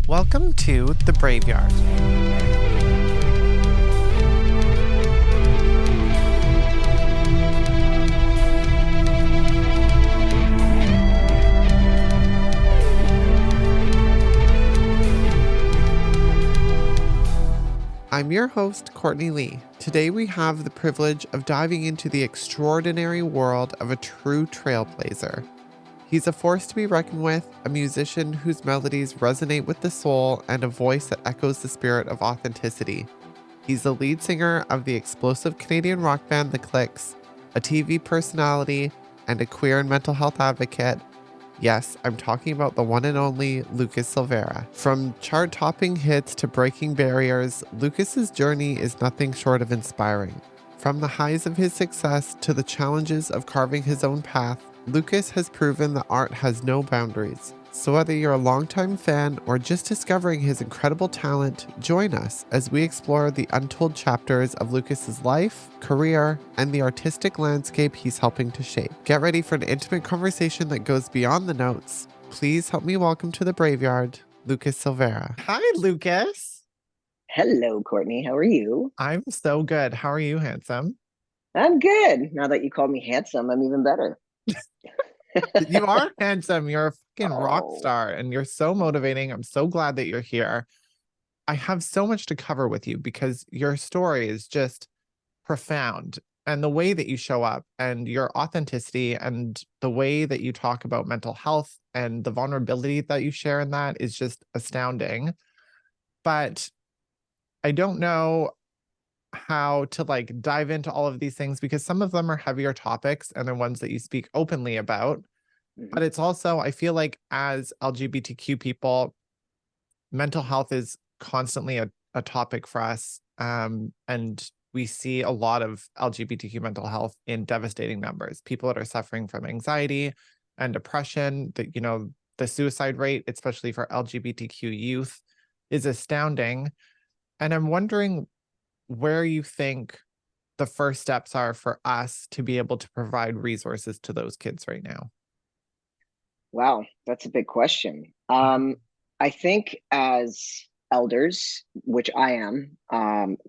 Welcome to The Graveyard. I'm your host, Courtnei Lee. Today we have the privilege of diving into the extraordinary world of a true trailblazer. He's a force to be reckoned with, a musician whose melodies resonate with the soul and a voice that echoes the spirit of authenticity. He's the lead singer of the explosive Canadian rock band The Clicks, a TV personality, and a queer and mental health advocate. Yes, I'm talking about the one and only Lucas Silveira. From chart-topping hits to breaking barriers, Lucas's journey is nothing short of inspiring. From the highs of his success to the challenges of carving his own path, Lucas has proven that art has no boundaries. So whether you're a longtime fan or just discovering his incredible talent, join us as we explore the untold chapters of Lucas's life, career, and the artistic landscape he's helping to shape. Get ready for an intimate conversation that goes beyond the notes. Please help me welcome to the Graveyard, Lucas Silveira. Hi, Lucas. Hello, Courtney. How are you? I'm so good. How are you, handsome? I'm good. Now that you called me handsome, I'm even better. You are handsome. You're a fucking rock Oh, star and you're so motivating. I'm so glad that you're here. I have so much to cover with you because your story is just profound. And the way that you show up and your authenticity and the way that you talk about mental health and the vulnerability that you share in that is just astounding. But I don't know how to dive into all of these things because some of them are heavier topics and they're ones that you speak openly about. But mhm. it's also, I feel like as LGBTQ people, mental health is constantly a topic for us. And we see a lot of LGBTQ mental health in devastating numbers. People that are suffering from anxiety and depression, that, the suicide rate, especially for LGBTQ youth, is astounding. And I'm wondering where you think the first steps are for us to be able to provide resources to those kids right now. Wow, that's a big question. I think as elders, which I am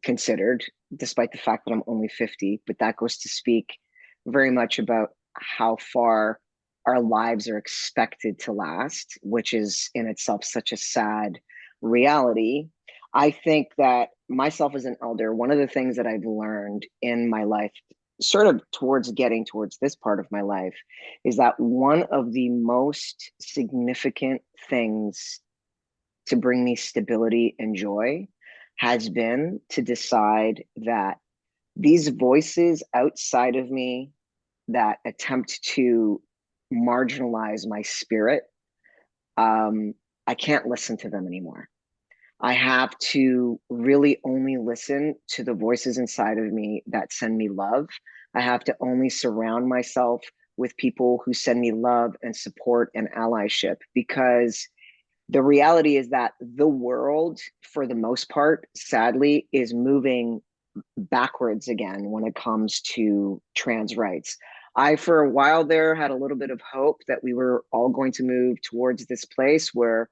considered, despite the fact that I'm only 50, but that goes to speak very much about how far our lives are expected to last, which is in itself such a sad reality. I think that myself as an elder, one of the things that I've learned in my life, sort of towards getting towards this part of my life, is that one of the most significant things to bring me stability and joy has been to decide that these voices outside of me that attempt to marginalize my spirit, um, I can't listen to them anymore. I have to really only listen to the voices inside of me that send me love. I have to only surround myself with people who send me love and support and allyship, because the reality is that the world, for the most part, sadly, is moving backwards again when it comes to trans rights. I, for a while there, had a little bit of hope that we were all going to move towards this place where,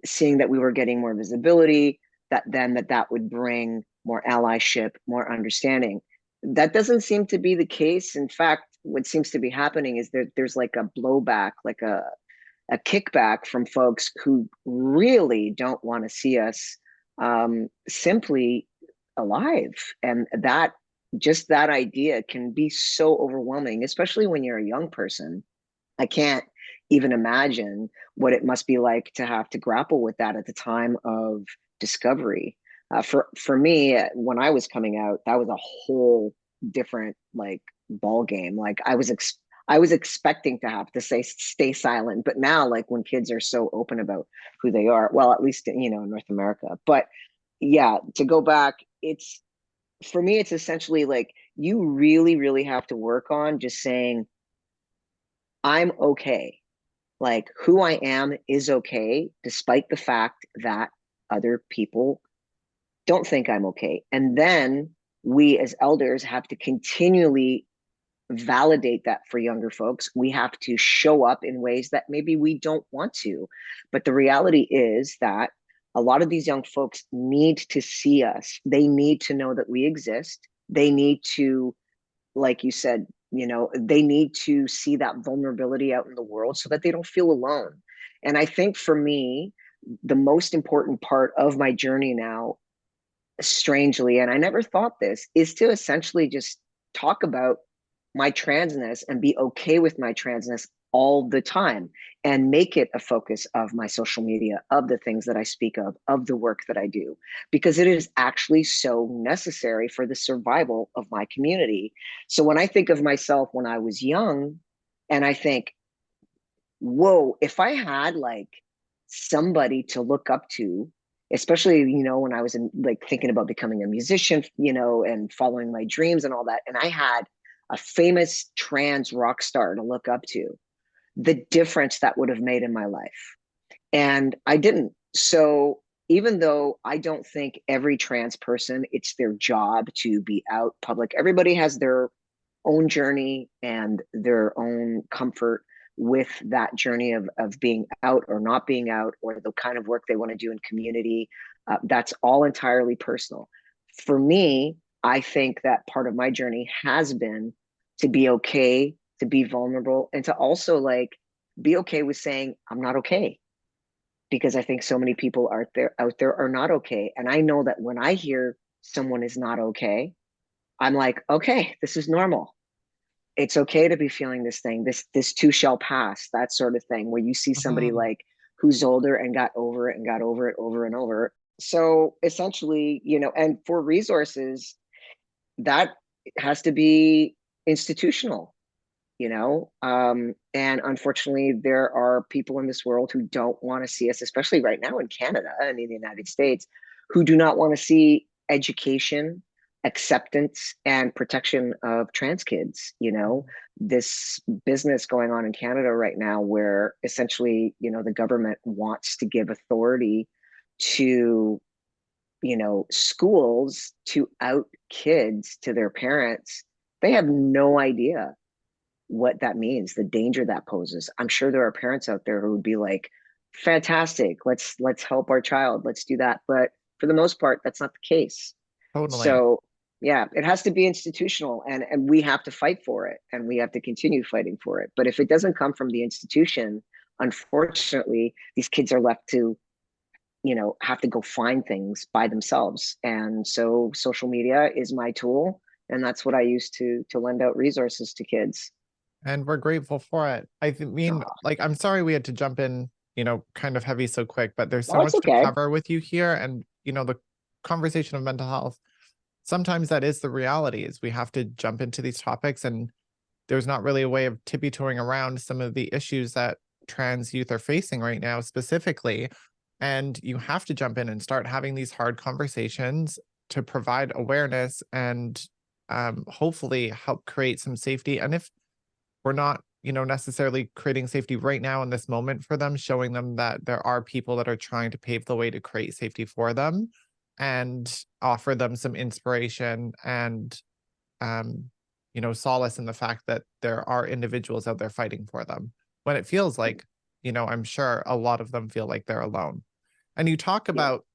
seeing that we were getting more visibility, that would bring more allyship, more understanding. That doesn't seem to be the case. In fact, what seems to be happening is that there's like a blowback, like a kickback from folks who really don't want to see us simply alive. And that, just that idea can be so overwhelming, especially when you're a young person. I can't even imagine what it must be like to have to grapple with that at the time of discovery. For me, when I was coming out, that was a whole different ball game. Like I was expecting to have to say stay silent, but now like when kids are so open about who they are, well, at least in North America. But yeah, to go back, it's for me, it's essentially like you really, really have to work on just saying I'm okay. Like who I am is okay, despite the fact that other people don't think I'm okay. And then we as elders have to continually validate that for younger folks. We have to show up in ways that maybe we don't want to. But the reality is that a lot of these young folks need to see us. They need to know that we exist. They need to, like you said, they need to see that vulnerability out in the world so that they don't feel alone. And I think for me, the most important part of my journey now, strangely, and I never thought this, is to essentially just talk about my transness and be okay with my transness all the time and make it a focus of my social media, of the things that I speak of the work that I do, because it is actually so necessary for the survival of my community. So when I think of myself when I was young, and I think, whoa, if I had like somebody to look up to, especially, when I was like thinking about becoming a musician, and following my dreams and all that, and I had a famous trans rock star to look up to, the difference that would have made in my life. And I didn't. So even though I don't think every trans person, it's their job to be out public, everybody has their own journey and their own comfort with that journey of being out or not being out, or the kind of work they want to do in community. That's all entirely personal. For me, I think that part of my journey has been to be okay, to be vulnerable, and to also like be okay with saying I'm not okay, because I think so many people out there are not okay. And I know that when I hear someone is not okay, I'm like, okay, this is normal. It's okay to be feeling this thing. This too shall pass. That sort of thing. Where you see somebody Mhm. like who's older and got over it and got over it over and over. So essentially, and for resources, that has to be institutional. And unfortunately there are people in this world who don't want to see us, especially right now in Canada and in the United States, who do not want to see education, acceptance, and protection of trans kids. This business going on in Canada right now where essentially, the government wants to give authority to, schools to out kids to their parents. They have no idea what that means, the danger that poses. I'm sure there are parents out there who would be like, fantastic, let's help our child, let's do that. But for the most part, that's not the case. Totally. So yeah, it has to be institutional, and we have to fight for it, and we have to continue fighting for it. But if it doesn't come from the institution, unfortunately, these kids are left to, have to go find things by themselves. And so social media is my tool, and that's what I use to lend out resources to kids. And we're grateful for it. Mean, Oh, like, I'm sorry we had to jump in, kind of heavy so quick, but there's so no, it's much to okay. cover with you here. And, the conversation of mental health, sometimes that is the reality is we have to jump into these topics, and there's not really a way of tippy-toeing around some of the issues that trans youth are facing right now specifically. And you have to jump in and start having these hard conversations to provide awareness and hopefully help create some safety. And if we're not, necessarily creating safety right now in this moment for them, showing them that there are people that are trying to pave the way to create safety for them and offer them some inspiration and solace in the fact that there are individuals out there fighting for them when it feels like, I'm sure a lot of them feel like they're alone. And you talk Yeah. about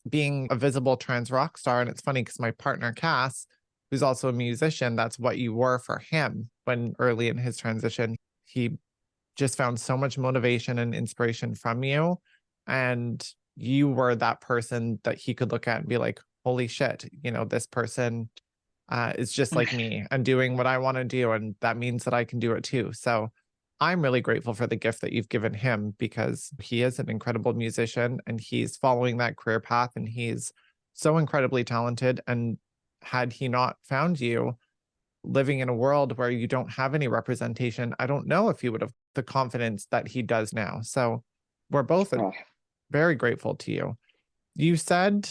being a visible trans rock star. And it's funny because my partner, Cass, who's also a musician, that's what you were for him when early in his transition. He just found so much motivation and inspiration from you. And you were that person that he could look at and be like, holy shit, this person is just like me and doing what I want to do. And that means that I can do it too. So I'm really grateful for the gift that you've given him because he is an incredible musician and he's following that career path and he's so incredibly talented. And had he not found you living in a world where you don't have any representation, I don't know if he would have the confidence that he does now. So we're both Oh, very grateful to you. You said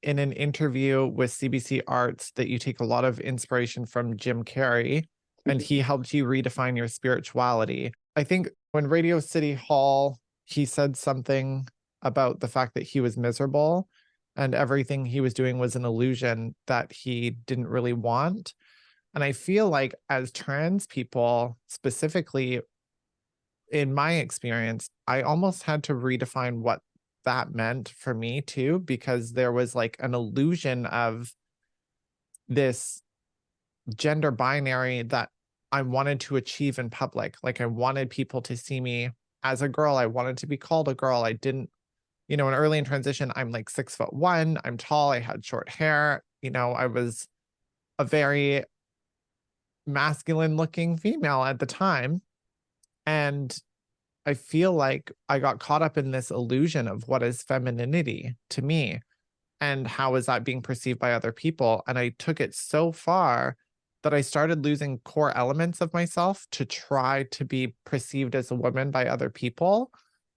in an interview with CBC Arts that you take a lot of inspiration from Jim Carrey and he helped you redefine your spirituality. I think when Radio City Hall, he said something about the fact that he was miserable and everything he was doing was an illusion that he didn't really want. And I feel like as trans people, specifically in my experience, I almost had to redefine what that meant for me too, because there was like an illusion of this gender binary that I wanted to achieve in public. Like I wanted people to see me as a girl. I wanted to be called a girl. I didn't, and early in transition, I'm like 6'1". I'm tall. I had short hair. I was a very masculine looking female at the time. And I feel like I got caught up in this illusion of what is femininity to me and how is that being perceived by other people. And I took it so far that I started losing core elements of myself to try to be perceived as a woman by other people.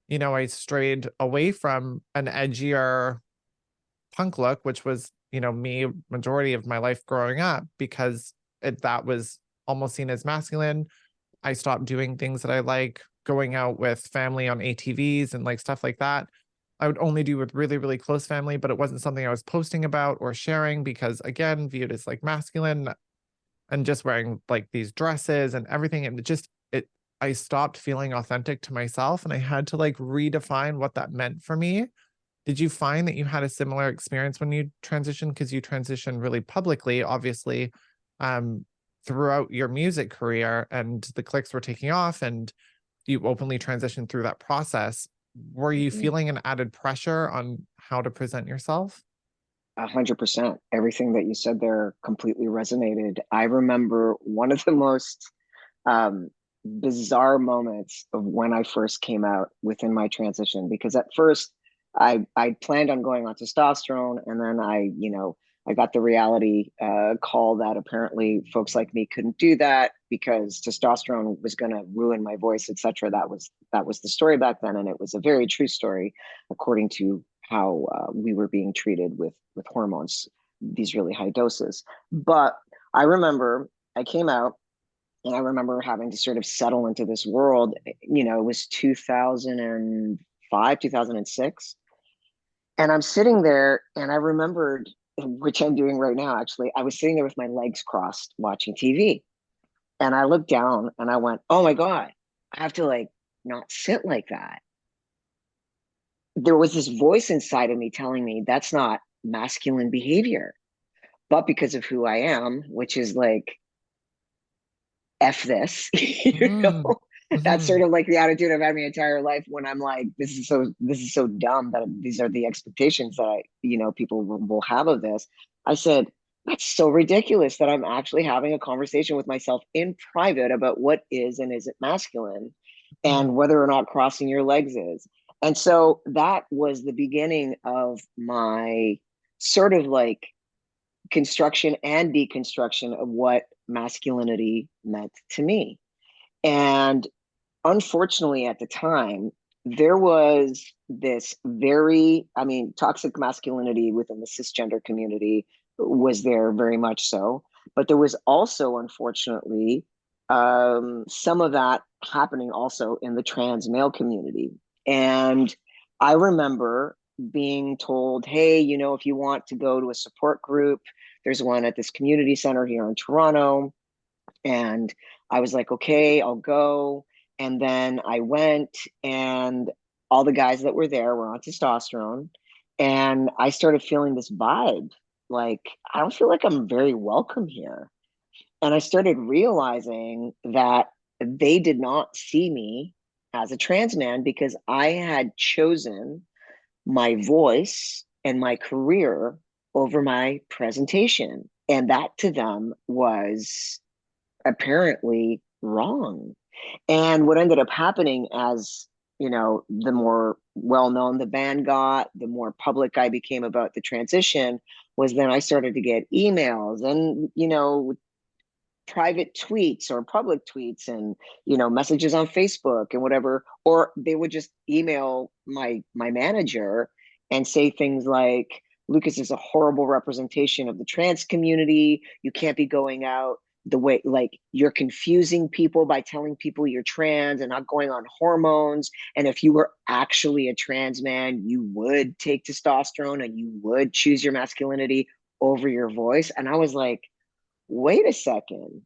I strayed away from an edgier punk look, which was, me majority of my life growing up, because that was almost seen as masculine. I stopped doing things that I like, going out with family on ATVs and like stuff like that. I would only do with really, really close family, but it wasn't something I was posting about or sharing because, again, viewed as like masculine, and just wearing like these dresses and everything. And I stopped feeling authentic to myself, and I had to like redefine what that meant for me. Did you find that you had a similar experience when you transitioned? Because you transitioned really publicly, obviously, um, throughout your music career, and the clicks were taking off, and you openly transitioned through that process. Were you Mhm. feeling an added pressure on how to present yourself? 100%. Everything that you said there completely resonated. I remember one of the most um, bizarre moments of when I first came out within my transition, because at first I planned on going on testosterone, and then I got the reality call that apparently folks like me couldn't do that because testosterone was going to ruin my voice, etc. That was the story back then, and it was a very true story according to how we were being treated with hormones, these really high doses. But I remember I came out, and I remember having to sort of settle into this world. It was 2005, 2006. And I'm sitting there, and I remembered, which I'm doing right now, actually. I was sitting there with my legs crossed watching TV. And I looked down and I went, oh my God, I have to like not sit like that. There was this voice inside of me telling me that's not masculine behavior. But because of who I am, which is like F this, Mm, that's hmm. sort of like the attitude I've had my entire life when I'm like, this is so dumb that these are the expectations that people will have of this. I said, that's so ridiculous that I'm actually having a conversation with myself in private about what is and isn't masculine Mm, and whether or not crossing your legs is. And so that was the beginning of my sort of like construction and deconstruction of what masculinity meant to me. And unfortunately, at the time, there was this toxic masculinity within the cisgender community was there very much so. But there was also, unfortunately, some of that happening also in the trans male community. And I remember being told, hey, if you want to go to a support group, there's one at this community center here in Toronto. And I was like, okay, I'll go. And then I went, and all the guys that were there were on testosterone. And I started feeling this vibe like, I don't feel like I'm very welcome here. And I started realizing that they did not see me as a trans man because I had chosen my voice and my career over my presentation. And that to them was apparently wrong. And what ended up happening as, the more well known the band got, the more public I became about the transition, was then I started to get emails and, private tweets or public tweets and messages on Facebook and whatever, or they would just email my manager and say things like, Lucas is a horrible representation of the trans community, you can't be going out the way, like, you're confusing people by telling people you're trans and not going on hormones, and if you were actually a trans man you would take testosterone and you would choose your masculinity over your voice. And I was like, wait a second.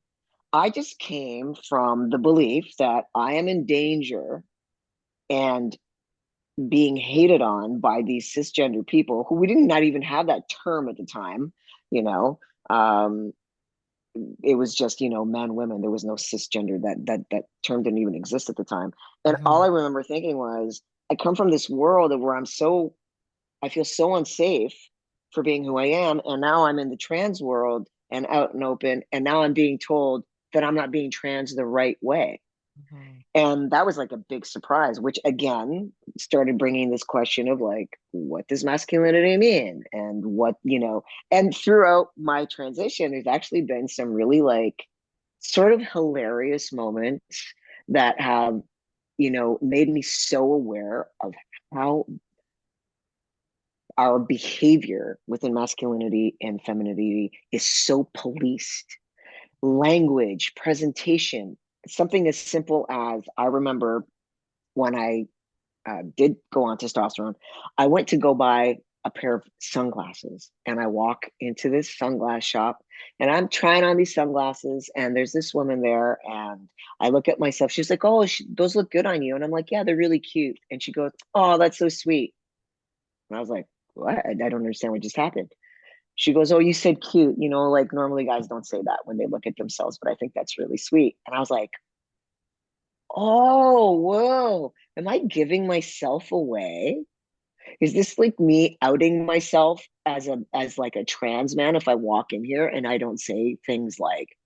I just came from the belief that I am in danger and being hated on by these cisgender people who we did not even have that term at the time, you know. Um, it was just, men, women. There was no cisgender. That term didn't even exist at the time. And all Mhm. I remember thinking was, I come from this world where I feel so unsafe for being who I am. And now I'm in the trans world and out and open. And now I'm being told that I'm not being trans the right way. Mhm. And that was like a big surprise, which again started bringing this question of like, what does masculinity mean? And and throughout my transition, there's actually been some really like sort of hilarious moments that have, made me so aware of how our behavior within masculinity and femininity is so policed. Language, presentation, something as simple as I remember when I did go on testosterone, I went to go buy a pair of sunglasses and I walk into this sunglass shop and I'm trying on these sunglasses and there's this woman there and I look at myself. She's like, "Oh, those look good on you." And I'm like, "Yeah, they're really cute." And she goes, "Oh, that's so sweet." And I was like, "What? I don't understand what just happened." She goes, "Oh, you said cute. Like normally guys don't say that when they look at themselves, but I think that's really sweet." And I was like, "Oh, whoa. Am I giving myself away? Is this like me outing myself as like a trans man if I walk in here and I don't say things like,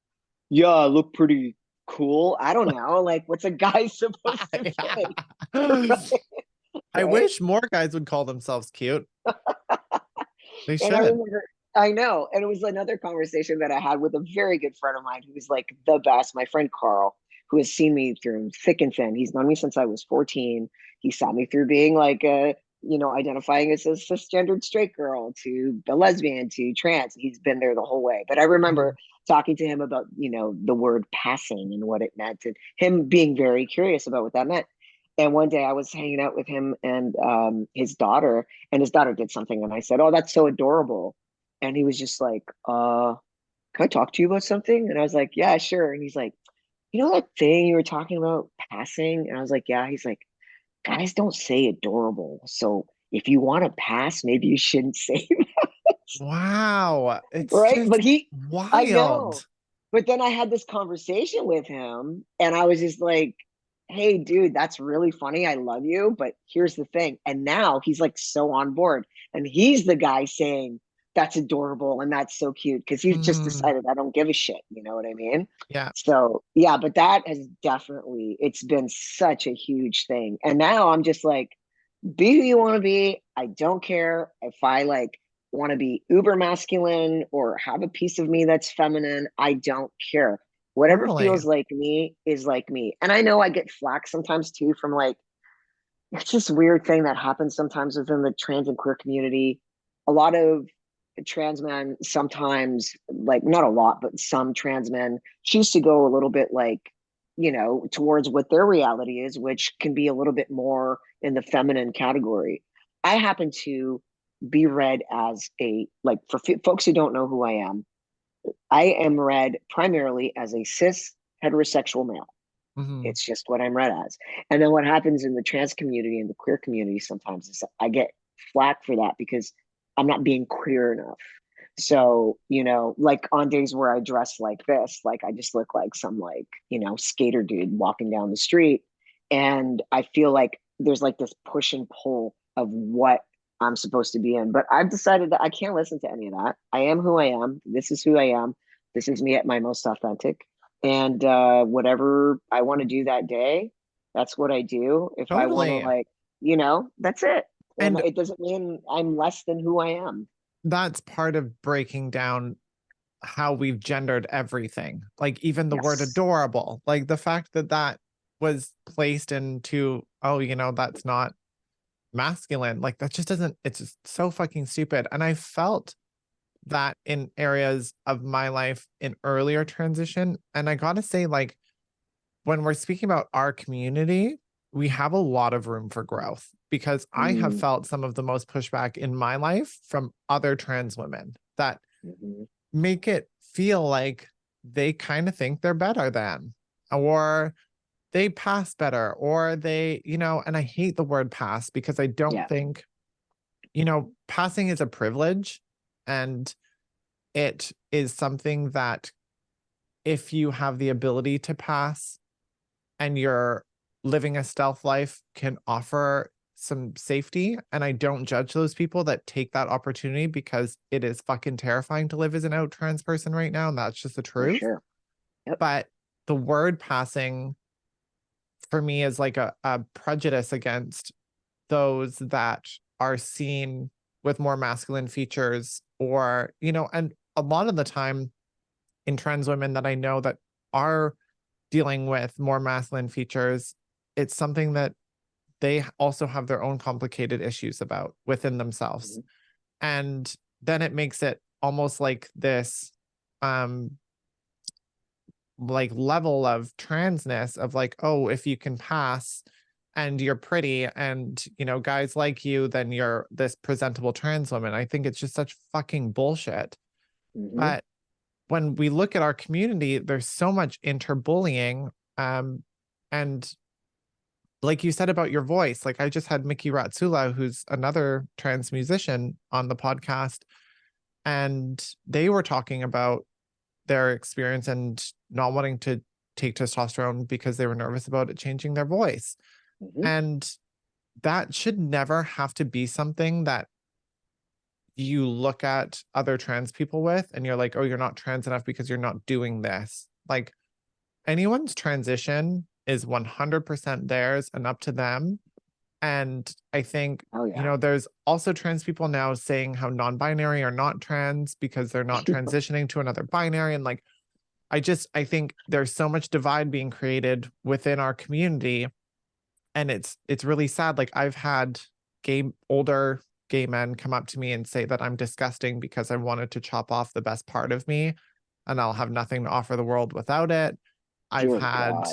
'Yeah, I look pretty cool'?" I don't know. Like, what's a guy supposed to say? Right? I Right? wish more guys would call themselves cute. They And I should. remember, I know. And it was another conversation that I had with a very good friend of mine who was like the best, my friend Carl, who has seen me through thick and thin. He's known me since I was 14. He saw me through being like identifying as a cisgendered straight girl to the lesbian to trans. He's been there the whole way. But I remember Mhm. talking to him about, the word passing and what it meant, and him being very curious about what that meant. And one day I was hanging out with him and his daughter, and his daughter did something, and I said, "Oh, that's so adorable." And he was just like, can I talk to you about something?" And I was like, "Yeah, sure." And he's like, "You know that thing you were talking about passing?" And I was like, "Yeah." He's like, "Guys don't say adorable. So if you want to pass, maybe you shouldn't say that." Wow. It's Right. just But I know. wild. But then I had this conversation with him and I was just like, "Hey, dude, that's really funny. I love you. But here's the thing." And now he's like so on board. And he's the guy saying, "That's adorable and that's so cute." Because he's just Mhm. decided, I don't give a shit. You know what I mean? Yeah. So, yeah, but that has definitely, it's been such a huge thing. And now I'm just like, be who you want to be. I don't care if I like want to be uber masculine or have a piece of me that's feminine. I don't care. Whatever Totally. feels like me is like me. And I know I get flack sometimes too from like, it's this weird thing that happens sometimes within the trans and queer community. A lot of trans men sometimes, like not a lot, but some trans men choose to go a little bit like, towards what their reality is, which can be a little bit more in the feminine category. I happen to be read as like for folks who don't know who I am read primarily as a cis heterosexual male. Mhm. It's just what I'm read as. And then what happens in the trans community and the queer community sometimes is I get flack for that because I'm not being queer enough. So, like on days where I dress like this, like I just look like some like, skater dude walking down the street. And I feel like there's like this push and pull of what I'm supposed to be in. But I've decided that I can't listen to any of that. I am who I am. This is who I am. This is me at my most authentic. And whatever I want to do that day, that's what I do. If I want to Totally. like, that's it. And And it doesn't mean I'm less than who I am. that's part of breaking down how we've gendered everything. Like even the word Yes. adorable, like the fact that that was placed into, oh, that's not masculine. Like that just doesn't, it's just so fucking stupid. And I felt that in areas of my life in earlier transition. And I gotta say, like, when we're speaking about our community, we have a lot of room for growth because I have Mm-hmm. felt some of the most pushback in my life from other trans women that make it feel like they kind of think they're better than, or they pass better, or they, and I hate the word pass because I don't Yeah, think, passing is a privilege, and it is something that if you have the ability to pass and you're living a stealth life can offer some safety. And I don't judge those people that take that opportunity because it is fucking terrifying to live as an out trans person right now. And that's just the for truth. sure. Yep. But the word passing for me is like a prejudice against those that are seen with more masculine features, or, and a lot of the time in trans women that I know that are dealing with more masculine features, it's something that they also have their own complicated issues about within themselves. Mhm. And then it makes it almost like this um like level of transness of like, oh, if you can pass and you're pretty and guys like you, then you're this presentable trans woman. I think it's just such fucking bullshit. Mhm. But when we look at our community, there's so much interbullying. And like you said about your voice, like I just had Mickey Ratsula, who's another trans musician, on the podcast, and they were talking about their experience and not wanting to take testosterone because they were nervous about it changing their voice. Mhm. And that should never have to be something that you look at other trans people with and you're like, oh, you're not trans enough because you're not doing this. Like, anyone's transition is 100% theirs and up to them. And I think, Oh yeah. there's also trans people now saying how non-binary are not trans because they're not transitioning to another binary. And like, I think there's so much divide being created within our community. And it's really sad. Like, I've had older gay men come up to me and say that I'm disgusting because I wanted to chop off the best part of me and I'll have nothing to offer the world without it. I've Dear had God.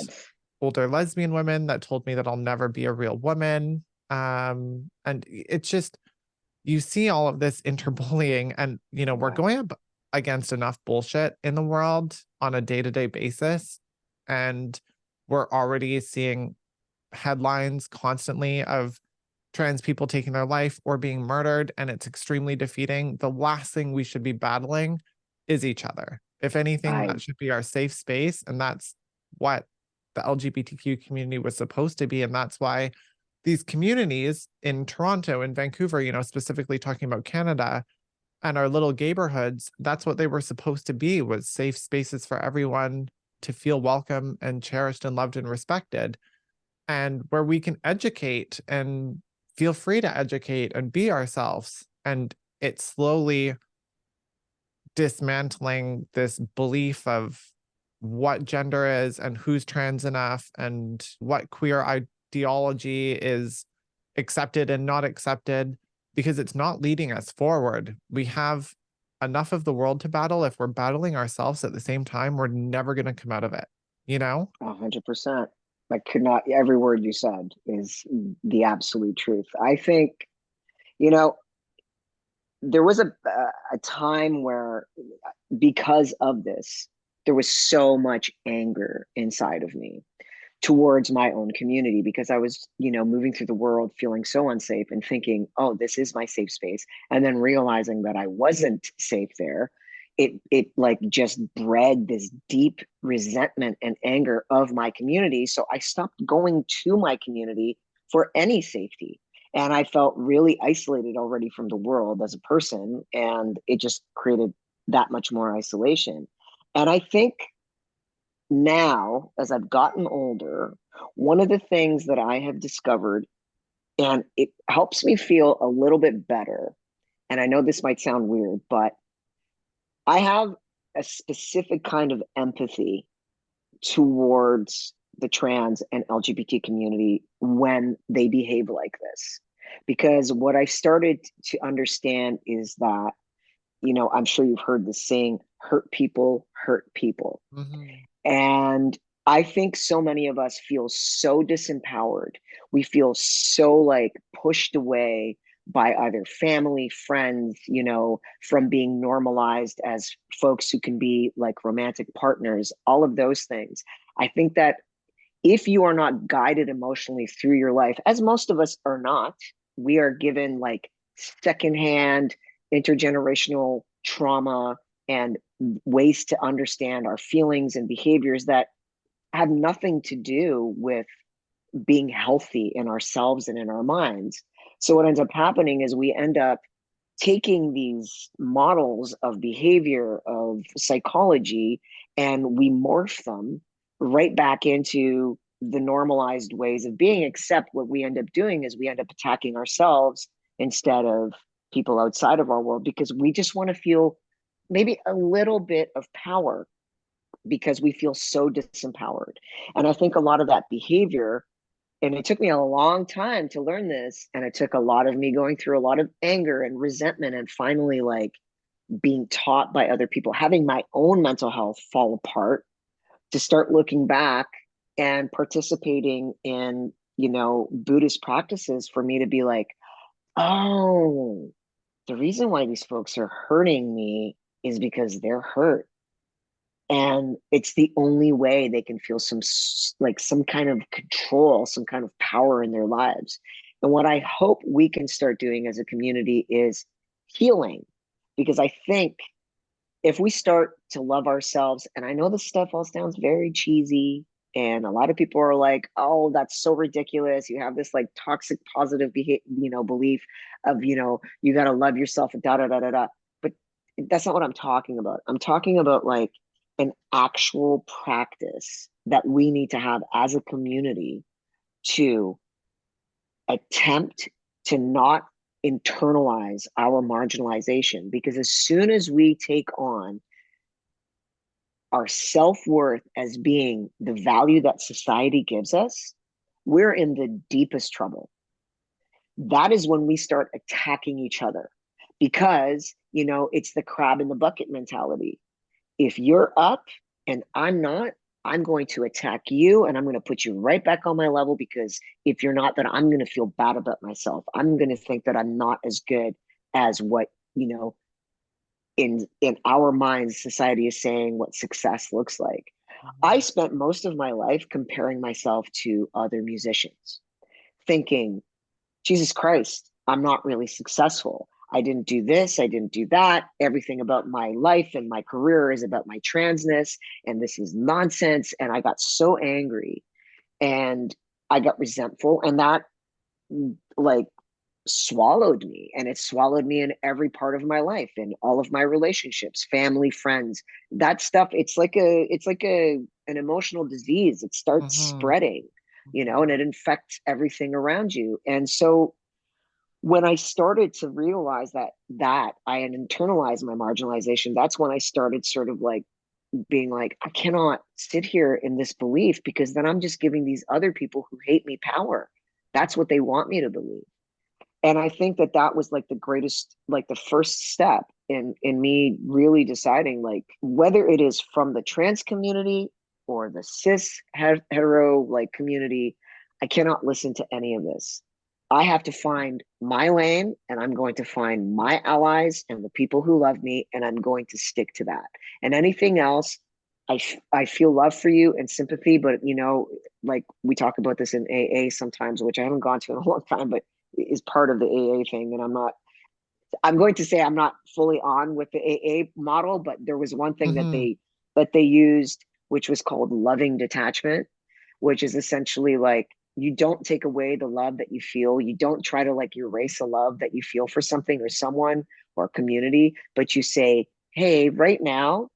older lesbian women that told me that I'll never be a real woman. And it's just, you see all of this interbullying, and we're Wow. going up against enough bullshit in the world on a day-to-day basis. And we're already seeing headlines constantly of trans people taking their life or being murdered, and it's extremely defeating. The last thing we should be battling is each other. If anything, I that should be our safe space, and that's what the LGBTQ community was supposed to be. And that's why these communities in Toronto and Vancouver, specifically talking about Canada and our little neighborhoods, that's what they were supposed to be, was safe spaces for everyone to feel welcome and cherished and loved and respected, and where we can educate and feel free to educate and be ourselves. And it's slowly dismantling this belief of what gender is and who's trans enough and what queer ideology is accepted and not accepted, because it's not leading us forward. We have enough of the world to battle. If we're battling ourselves at the same time, we're never going to come out of it, you know? 100%. I could not. Every word you said is the absolute truth. I think you know there was a time where because of this, there was so much anger inside of me towards my own community because I was, moving through the world feeling so unsafe and thinking, oh, this is my safe space. And then realizing that I wasn't safe there. It like just bred this deep resentment and anger of my community. So I stopped going to my community for any safety. And I felt really isolated already from the world as a person. And it just created that much more isolation. And I think now, as I've gotten older, one of the things that I have discovered, and it helps me feel a little bit better, and I know this might sound weird, but I have a specific kind of empathy towards the trans and LGBT community when they behave like this. Because what I started to understand is that, I'm sure you've heard this saying, hurt people hurt people. Mm-hmm. And I think so many of us feel so disempowered. We feel so like pushed away by either family, friends, from being normalized as folks who can be like romantic partners, all of those things. I think that if you are not guided emotionally through your life, as most of us are not, we are given like secondhand intergenerational trauma and ways to understand our feelings and behaviors that have nothing to do with being healthy in ourselves and in our minds. So what ends up happening is we end up taking these models of behavior, of psychology, and we morph them right back into the normalized ways of being. Except what we end up doing is we end up attacking ourselves instead of people outside of our world, because we just want to feel maybe a little bit of power because we feel so disempowered. And I think a lot of that behavior, and it took me a long time to learn this, and it took a lot of me going through a lot of anger and resentment, and finally like being taught by other people, having my own mental health fall apart, to start looking back and participating in Buddhist practices, for me to be like, oh, the reason why these folks are hurting me is because they're hurt, and it's the only way they can feel some kind of control, some kind of power in their lives. And what I hope we can start doing as a community is healing, because I think if we start to love ourselves, and I know this stuff all sounds very cheesy, and a lot of people are like, oh, that's so ridiculous, you have this like toxic positive belief of you got to love yourself and da da da da da, but that's not what I'm talking about. I'm talking about like an actual practice that we need to have as a community to attempt to not internalize our marginalization. Because as soon as we take on our self-worth as being the value that society gives us, we're in the deepest trouble. That is when we start attacking each other, because it's the crab in the bucket mentality. If you're up and I'm not, I'm going to attack you, and I'm going to put you right back on my level, because if you're not, then I'm going to feel bad about myself. I'm going to think that I'm not as good as what, in our minds, society is saying what success looks like. I spent most of my life comparing myself to other musicians, thinking, Jesus Christ, I'm not really successful. I didn't do this, I didn't do that. Everything about my life and my career is about my transness, and this is nonsense. And I got so angry, and I got resentful, and that like swallowed me, and it swallowed me in every part of my life, in all of my relationships, family, friends, that stuff. It's like an emotional disease. It starts Mm-hmm. spreading, and it infects everything around you. And so when I started to realize that I had internalized my marginalization, that's when I started sort of like being like, I cannot sit here in this belief, because then I'm just giving these other people who hate me power. That's what they want me to believe. And I think that was like the greatest, like the first step in me really deciding, like, whether it is from the trans community or the cis hetero like community, I cannot listen to any of this. I have to find my lane, and I'm going to find my allies and the people who love me, and I'm going to stick to that. And anything else, I feel love for you and sympathy, but like we talk about this in AA sometimes, which I haven't gone to in a long time, but is part of the AA thing. And I'm going to say I'm not fully on with the AA model, but there was one thing that Mm-hmm. they used, which was called loving detachment, which is essentially like, you don't take away the love that you feel. You don't try to like erase a love that you feel for something or someone or community, but you say, hey, right now,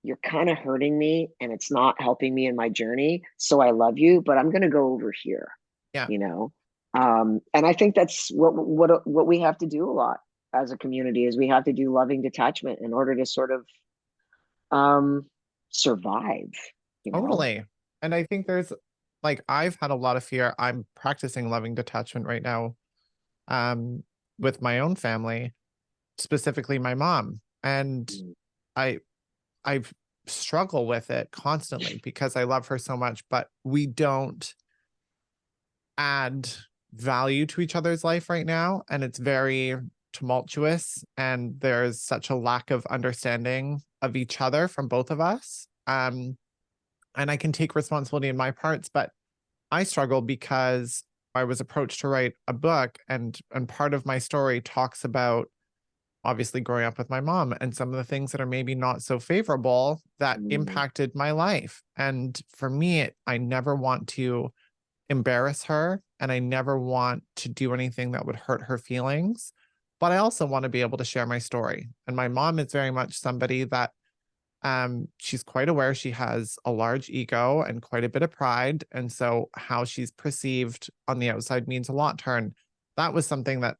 you're kind of hurting me and it's not helping me in my journey. So I love you, but I'm going to go over here, Yeah, you know? And I think that's what we have to do a lot as a community, is we have to do loving detachment in order to sort of um, survive, you know? totally. And I think there's like I've had a lot of fear. I'm practicing loving detachment right now, um, with my own family, specifically my mom. And I I've struggle with it constantly because I love her so much, but we don't add. value to each other's life right now, and it's very tumultuous, and there's such a lack of understanding of each other from both of us. And I can take responsibility in my parts, but I struggle because I was approached to write a book, and part of my story talks about obviously growing up with my mom and some of the things that are maybe not so favorable that Mm, impacted my life. And for me, I never want to embarrass her, and I never want to do anything that would hurt her feelings. But I also want to be able to share my story. And my mom is very much somebody that she's quite aware she has a large ego and quite a bit of pride. And so how she's perceived on the outside means a lot to her. And that was something that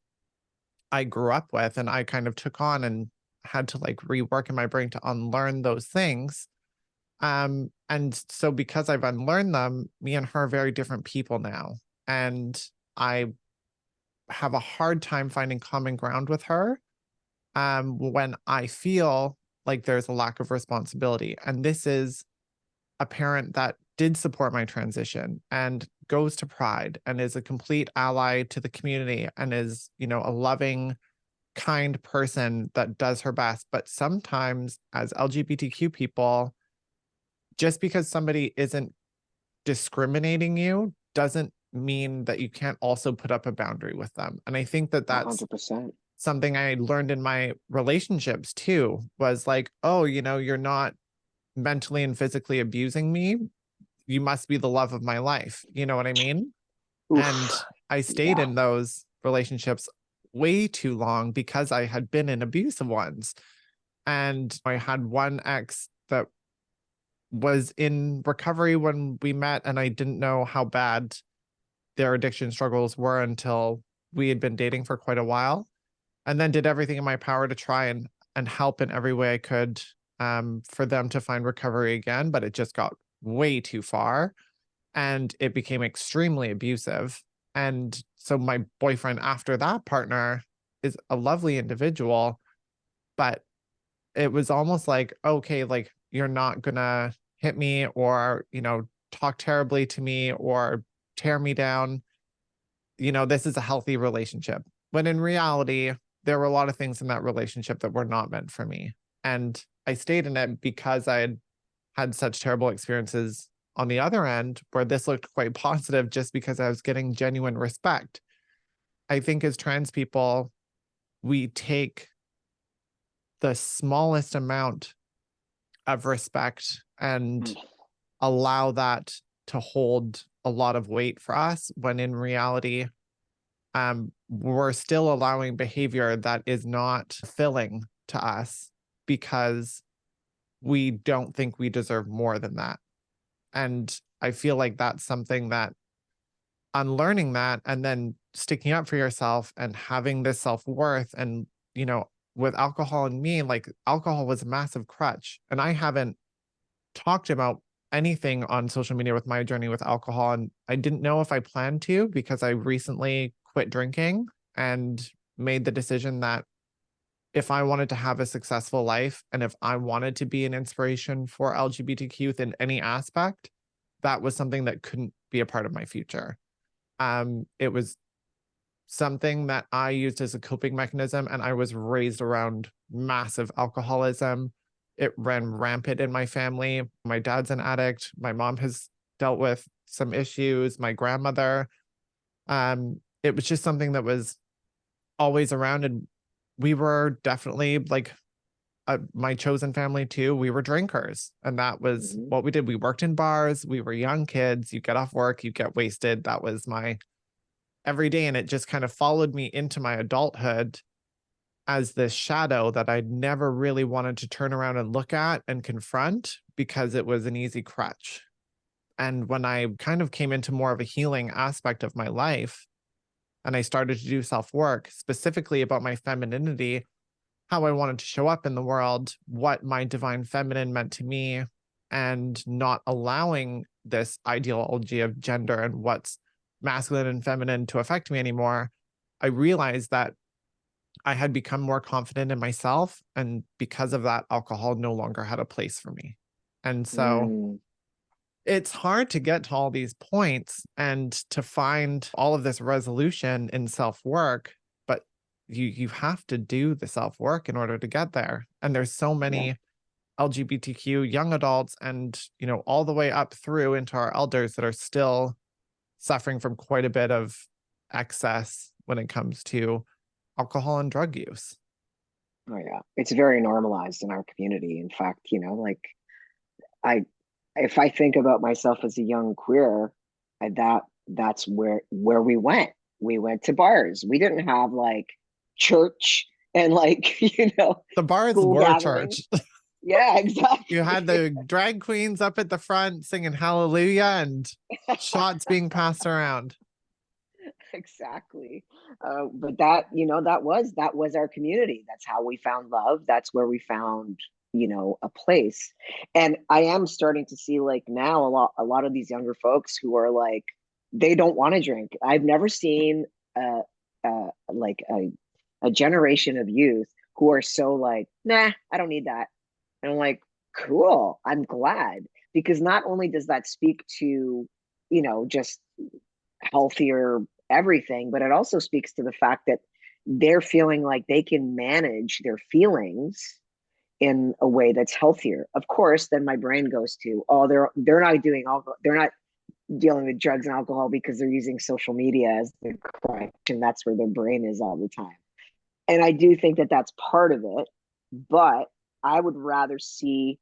I grew up with and I kind of took on and had to like rework in my brain to unlearn those things. And so because I've unlearned them, me and her are very different people now. And I have a hard time finding common ground with her when I feel like there's a lack of responsibility. And this is a parent that did support my transition and goes to Pride and is a complete ally to the community and is, you know, a loving, kind person that does her best. But sometimes as LGBTQ people, just because somebody isn't discriminating you doesn't mean that you can't also put up a boundary with them. And I think that that's 100%. something I learned in my relationships too, was like, oh, you know, you're not mentally and physically abusing me. You must be the love of my life. You know what I mean? And Oof. I stayed Yeah. in those relationships way too long because I had been in abusive ones. And I had one ex that was in recovery when we met, and I didn't know how bad their addiction struggles were until we had been dating for quite a while, and then did everything in my power to try and help in every way I could for them to find recovery again. But it just got way too far and it became extremely abusive. And so my boyfriend after that partner is a lovely individual, but it was almost like, okay, like you're not gonna hit me or, you know, talk terribly to me or tear me down. You know, this is a healthy relationship. When in reality, there were a lot of things in that relationship that were not meant for me. And I stayed in it because I had such terrible experiences on the other end where this looked quite positive just because I was getting genuine respect. I think as trans people, we take the smallest amount of respect and Mm. allow that to hold a lot of weight for us when in reality, we're still allowing behavior that is not filling to us because we don't think we deserve more than that. And I feel like that's something that unlearning that and then sticking up for yourself and having this self-worth and, you know, with alcohol and me, like alcohol was a massive crutch. And I haven't talked about anything on social media with my journey with alcohol. And I didn't know if I planned to because I recently quit drinking and made the decision that if I wanted to have a successful life and if I wanted to be an inspiration for LGBTQ youth in any aspect, that was something that couldn't be a part of my future. It was something that I used as a coping mechanism, and I was raised around massive alcoholism. It ran rampant in my family. My dad's an addict. My mom has dealt with some issues. My grandmother. It was just something that was always around, and we were definitely like my chosen family too. We were drinkers, and that was Mhm. what we did. We worked in bars. We were young kids. You get off work, you get wasted. That was my every day. And it just kind of followed me into my adulthood as this shadow that I never really wanted to turn around and look at and confront because it was an easy crutch. And when I kind of came into more of a healing aspect of my life and I started to do self work, specifically about my femininity, how I wanted to show up in the world, what my divine feminine meant to me, and not allowing this ideology of gender and what's masculine and feminine to affect me anymore, I realized that I had become more confident in myself. And because of that, alcohol no longer had a place for me. And so Mm. it's hard to get to all these points and to find all of this resolution in self-work, but you have to do the self-work in order to get there. And there's so Yeah. many LGBTQ young adults and, all the way up through into our elders that are still suffering from quite a bit of excess when it comes to alcohol and drug use. Oh yeah. It's very normalized in our community. In fact, like I if I think about myself as a young queer, that's where we went. We went to bars. We didn't have like church and like, The bars school were gatherings. church. Yeah, You had exactly. the drag queens up at the front singing hallelujah and shots being passed around. Exactly. But that was our community. That's how we found love. That's where we found, a place. And I am starting to see like now a lot of these younger folks who are like they don't want to drink. I've never seen like a generation of youth who are so like, nah, I don't need that. And I'm like, cool. I'm glad because not only does that speak to, just healthier everything, but it also speaks to the fact that they're feeling like they can manage their feelings in a way that's healthier. Of course, then my brain goes to, oh, they're not doing alcohol, they're not dealing with drugs and alcohol because they're using social media as the crutch, and that's where their brain is all the time. And I do think that that's part of it, but I would rather see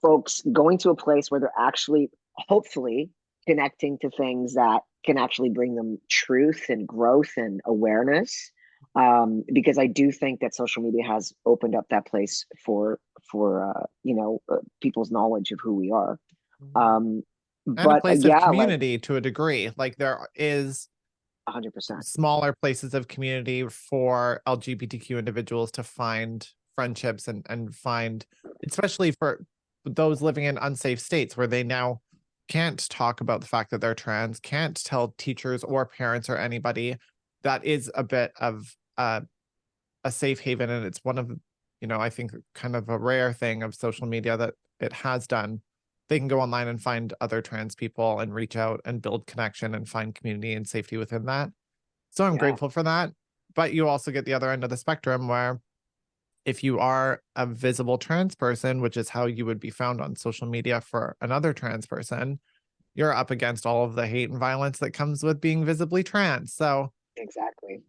folks going to a place where they're actually, hopefully, connecting to things that can actually bring them truth and growth and awareness. Because I do think that social media has opened up that place for people's knowledge of who we are. Um, And a but place of yeah, like community to a degree. Like there is 100%. smaller places of community for LGBTQ individuals to find friendships and find, especially for those living in unsafe states where they now can't talk about the fact that they're trans, can't tell teachers or parents or anybody. That is a bit of a safe haven. And it's one of, I think kind of a rare thing of social media that it has done. They can go online and find other trans people and reach out and build connection and find community and safety within that. So I'm Yeah, grateful for that. But you also get the other end of the spectrum where if you are a visible trans person, which is how you would be found on social media for another trans person, you're up against all of the hate and violence that comes with being visibly trans. So exactly.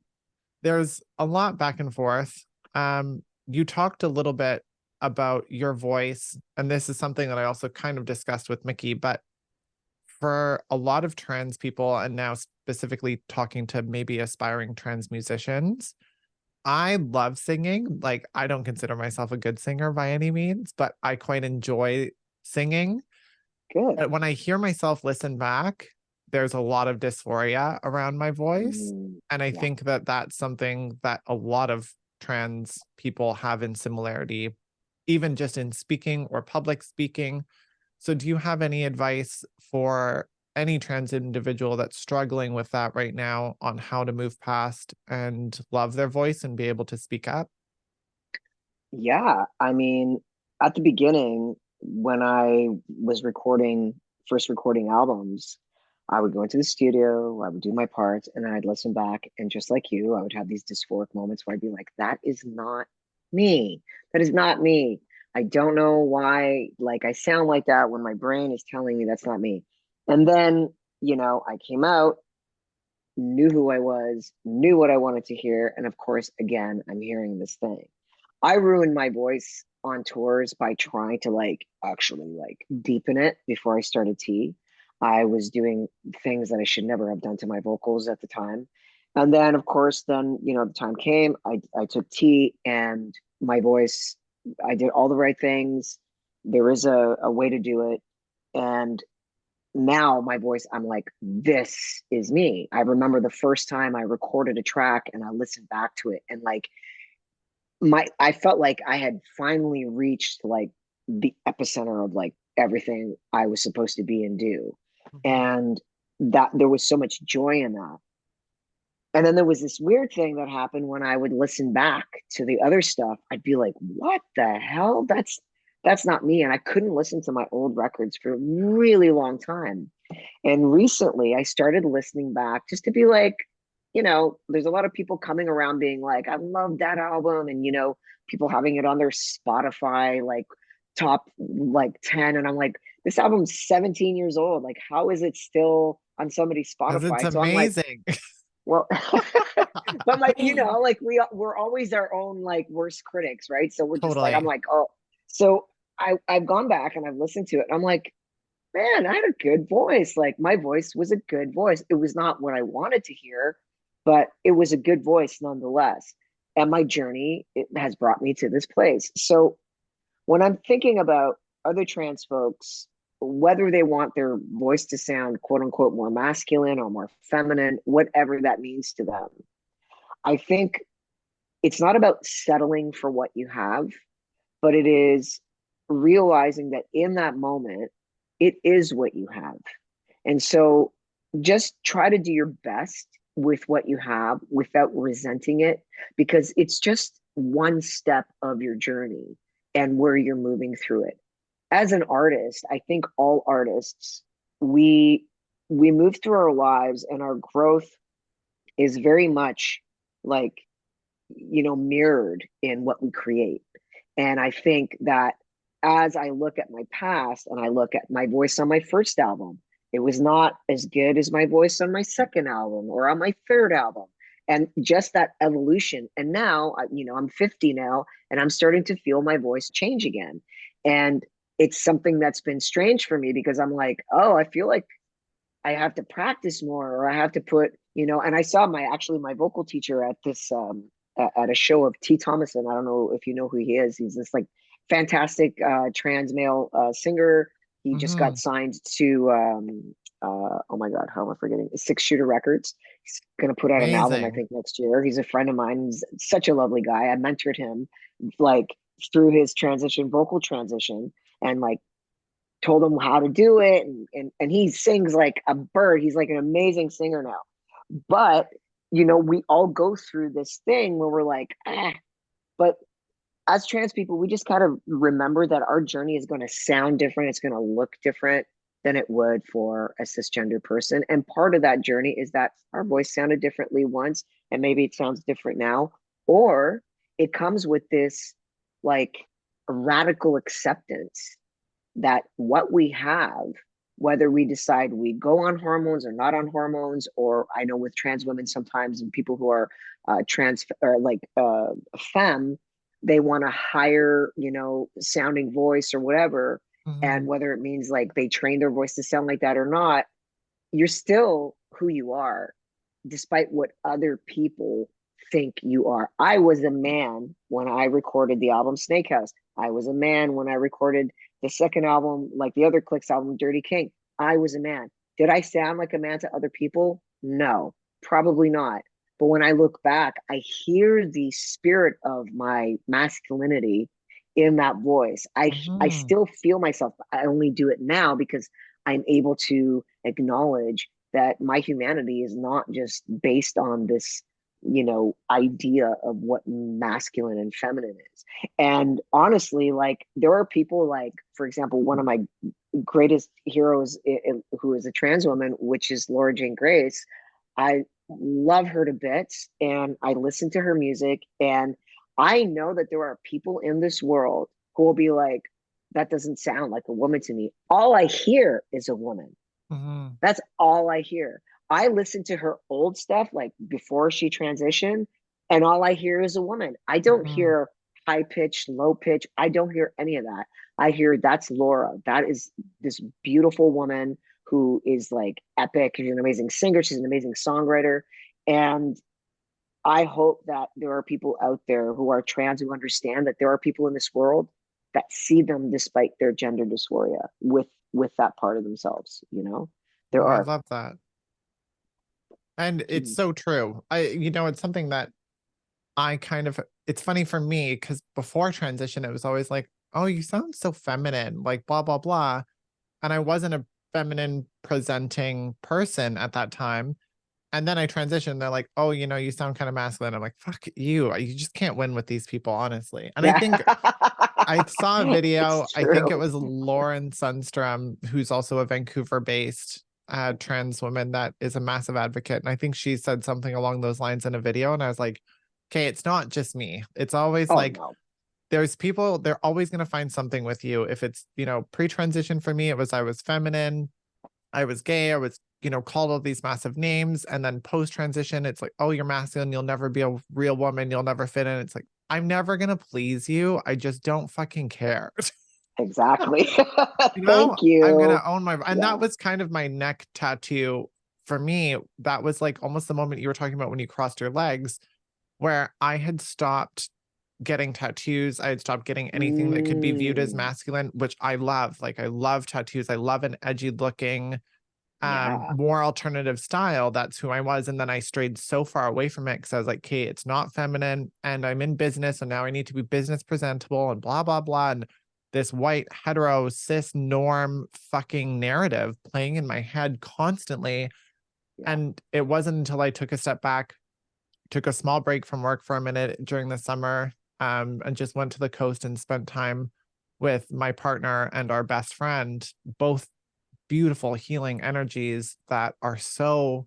there's a lot back and forth. You talked a little bit about your voice, and this is something that I also kind of discussed with Mickey, but for a lot of trans people, and now specifically talking to maybe aspiring trans musicians, I love singing. Like, I don't consider myself a good singer by any means, but I quite enjoy singing. Good. But when I hear myself listen back, there's a lot of dysphoria around my voice. And I Yeah. think that that's something that a lot of trans people have in similarity, even just in speaking or public speaking. So, do you have any advice for any trans individual that's struggling with that right now on how to move past and love their voice and be able to speak up? Yeah, I mean, at the beginning, when I was first recording albums, I would go into the studio, I would do my parts, and then I'd listen back. And just like you, I would have these dysphoric moments where I'd be like, that is not me. That is not me. I don't know why, like, I sound like that when my brain is telling me that's not me. And then, I came out, knew who I was, knew what I wanted to hear. And of course, again, I'm hearing this thing. I ruined my voice on tours by trying to like actually like deepen it before I started T. I was doing things that I should never have done to my vocals at the time. And then of course, then the time came, I took T and my voice, I did all the right things. There is a way to do it. And now my voice, I'm like, this is me. I remember the first time I recorded a track and I listened back to it and like I felt like I had finally reached like the epicenter of like everything I was supposed to be and do. Mhm. And that there was so much joy in that. And then there was this weird thing that happened when I would listen back to the other stuff. I'd be like, what the hell? that's not me. And I couldn't listen to my old records for a really long time. And recently I started listening back just to be like, there's a lot of people coming around being like, I love that album. And, people having it on their Spotify, like top like 10. And I'm like, this album's 17 years old. Like, how is it still on somebody's Because it's Spotify? So I'm like, amazing. well, but like, like we're always our own like worst critics, right? So we're just like, I'm Totally. like, oh, so I've gone back and I've listened to it. And I'm like, man, I had a good voice. Like my voice was a good voice. It was not what I wanted to hear, but it was a good voice nonetheless. And my journey, it has brought me to this place. So when I'm thinking about other trans folks, whether they want their voice to sound quote unquote more masculine or more feminine, whatever that means to them, I think it's not about settling for what you have, but it is realizing that in that moment, it is what you have. And so just try to do your best with what you have without resenting it, because it's just one step of your journey and where you're moving through it. As an artist, I think all artists, we we move through our lives and our growth is very much like, mirrored in what we create. And I think that as I look at my past and I look at my voice on my first album, it was not as good as my voice on my second album or on my third album. And just that evolution. And now, I'm 50 now and I'm starting to feel my voice change again. And it's something that's been strange for me because I'm like, oh, I feel like I have to practice more or I have to put, and I saw my vocal teacher at this at a show of T. Thomason. I don't know if you know who he is. He's this like fantastic trans male singer. He just got Hmm. signed to oh my god, how am I forgetting? Six Shooter Records. He's gonna put out an album, I Amazing. think, next year. He's a friend of mine. He's such a lovely guy. I mentored him like through his vocal transition, and like told him how to do it, and he sings like a bird. He's like an amazing singer now. But we all go through this thing where we're like, but as trans people, we just kind of remember that our journey is going to sound different. It's going to look different than it would for a cisgender person. And part of that journey is that our voice sounded differently once, and maybe it sounds different now, or it comes with this like radical acceptance that what we have, whether we decide we go on hormones or not on hormones, or I know with trans women sometimes and people who are trans or like femme, they want a higher, sounding voice or whatever. And Hmm. whether it means like they train their voice to sound like that or not, you're still who you are, despite what other people think you are. I was a man when I recorded the album Snake House. I was a man when I recorded the second album, like the other Clicks album, Dirty King. I was a man. Did I sound like a man to other people? No, probably not. But when I look back, I hear the spirit of my masculinity in that voice. I Hmm. still feel myself. I only do it now because I'm able to acknowledge that my humanity is not just based on this, idea of what masculine and feminine is. And honestly, like there are people like, for example, one of my greatest heroes who is a trans woman, which is Laura Jane Grace. I love her to bits and I listen to her music, and I know that there are people in this world who will be like, that doesn't sound like a woman to me. All I hear is a woman. Hmm. That's all I hear. I listen to her old stuff, like before she transitioned, and all I hear is a woman. I don't Hmm. hear high pitch, low pitch. I don't hear any of that. I hear that's Laura. That is this beautiful woman who is like epic. She's an amazing singer. She's an amazing songwriter. And I hope that there are people out there who are trans who understand that there are people in this world that see them despite their gender dysphoria with that part of themselves. Oh, There I are. love that. And it's so true. It's something that I kind of, it's funny for me because before transition, it was always like, oh, you sound so feminine, like blah, blah, blah. And I wasn't a feminine presenting person at that time. And then I transitioned. They're like, oh, you sound kind of masculine. I'm like, fuck you. You just can't win with these people, honestly. And I Yeah. think I saw a video. It's I think it true. was Lauren Sundstrom, who's also a Vancouver-based trans woman that is a massive advocate. And I think she said something along those lines in a video. And I was like, okay, it's not just me. It's always Oh like no. there's people, they're always going to find something with you. If it's, pre-transition for me, it was I was feminine, I was gay, I was, called all these massive names. And then post-transition, it's like, oh, you're masculine, you'll never be a real woman, you'll never fit in. It's like, I'm never going to please you. I just don't fucking care. Exactly. Thank I'm going you. to own my, and that Yeah. was kind of my neck tattoo for me. That was like almost the moment you were talking about when you crossed your legs, where I had stopped getting tattoos. I had stopped getting anything that could be viewed as Mm, masculine, which I love. Like I love tattoos. I love an edgy looking, yeah. more alternative style. That's who I was. And then I strayed so far away from it because I was like, okay, it's not feminine and I'm in business. And now I need to be business presentable and blah, blah, blah. And this white hetero cis norm fucking narrative playing in my head constantly. Yeah. And it wasn't until I took a step back, took a small break from work for a minute during the summer, and just went to the coast and spent time with my partner and our best friend, both beautiful healing energies that are so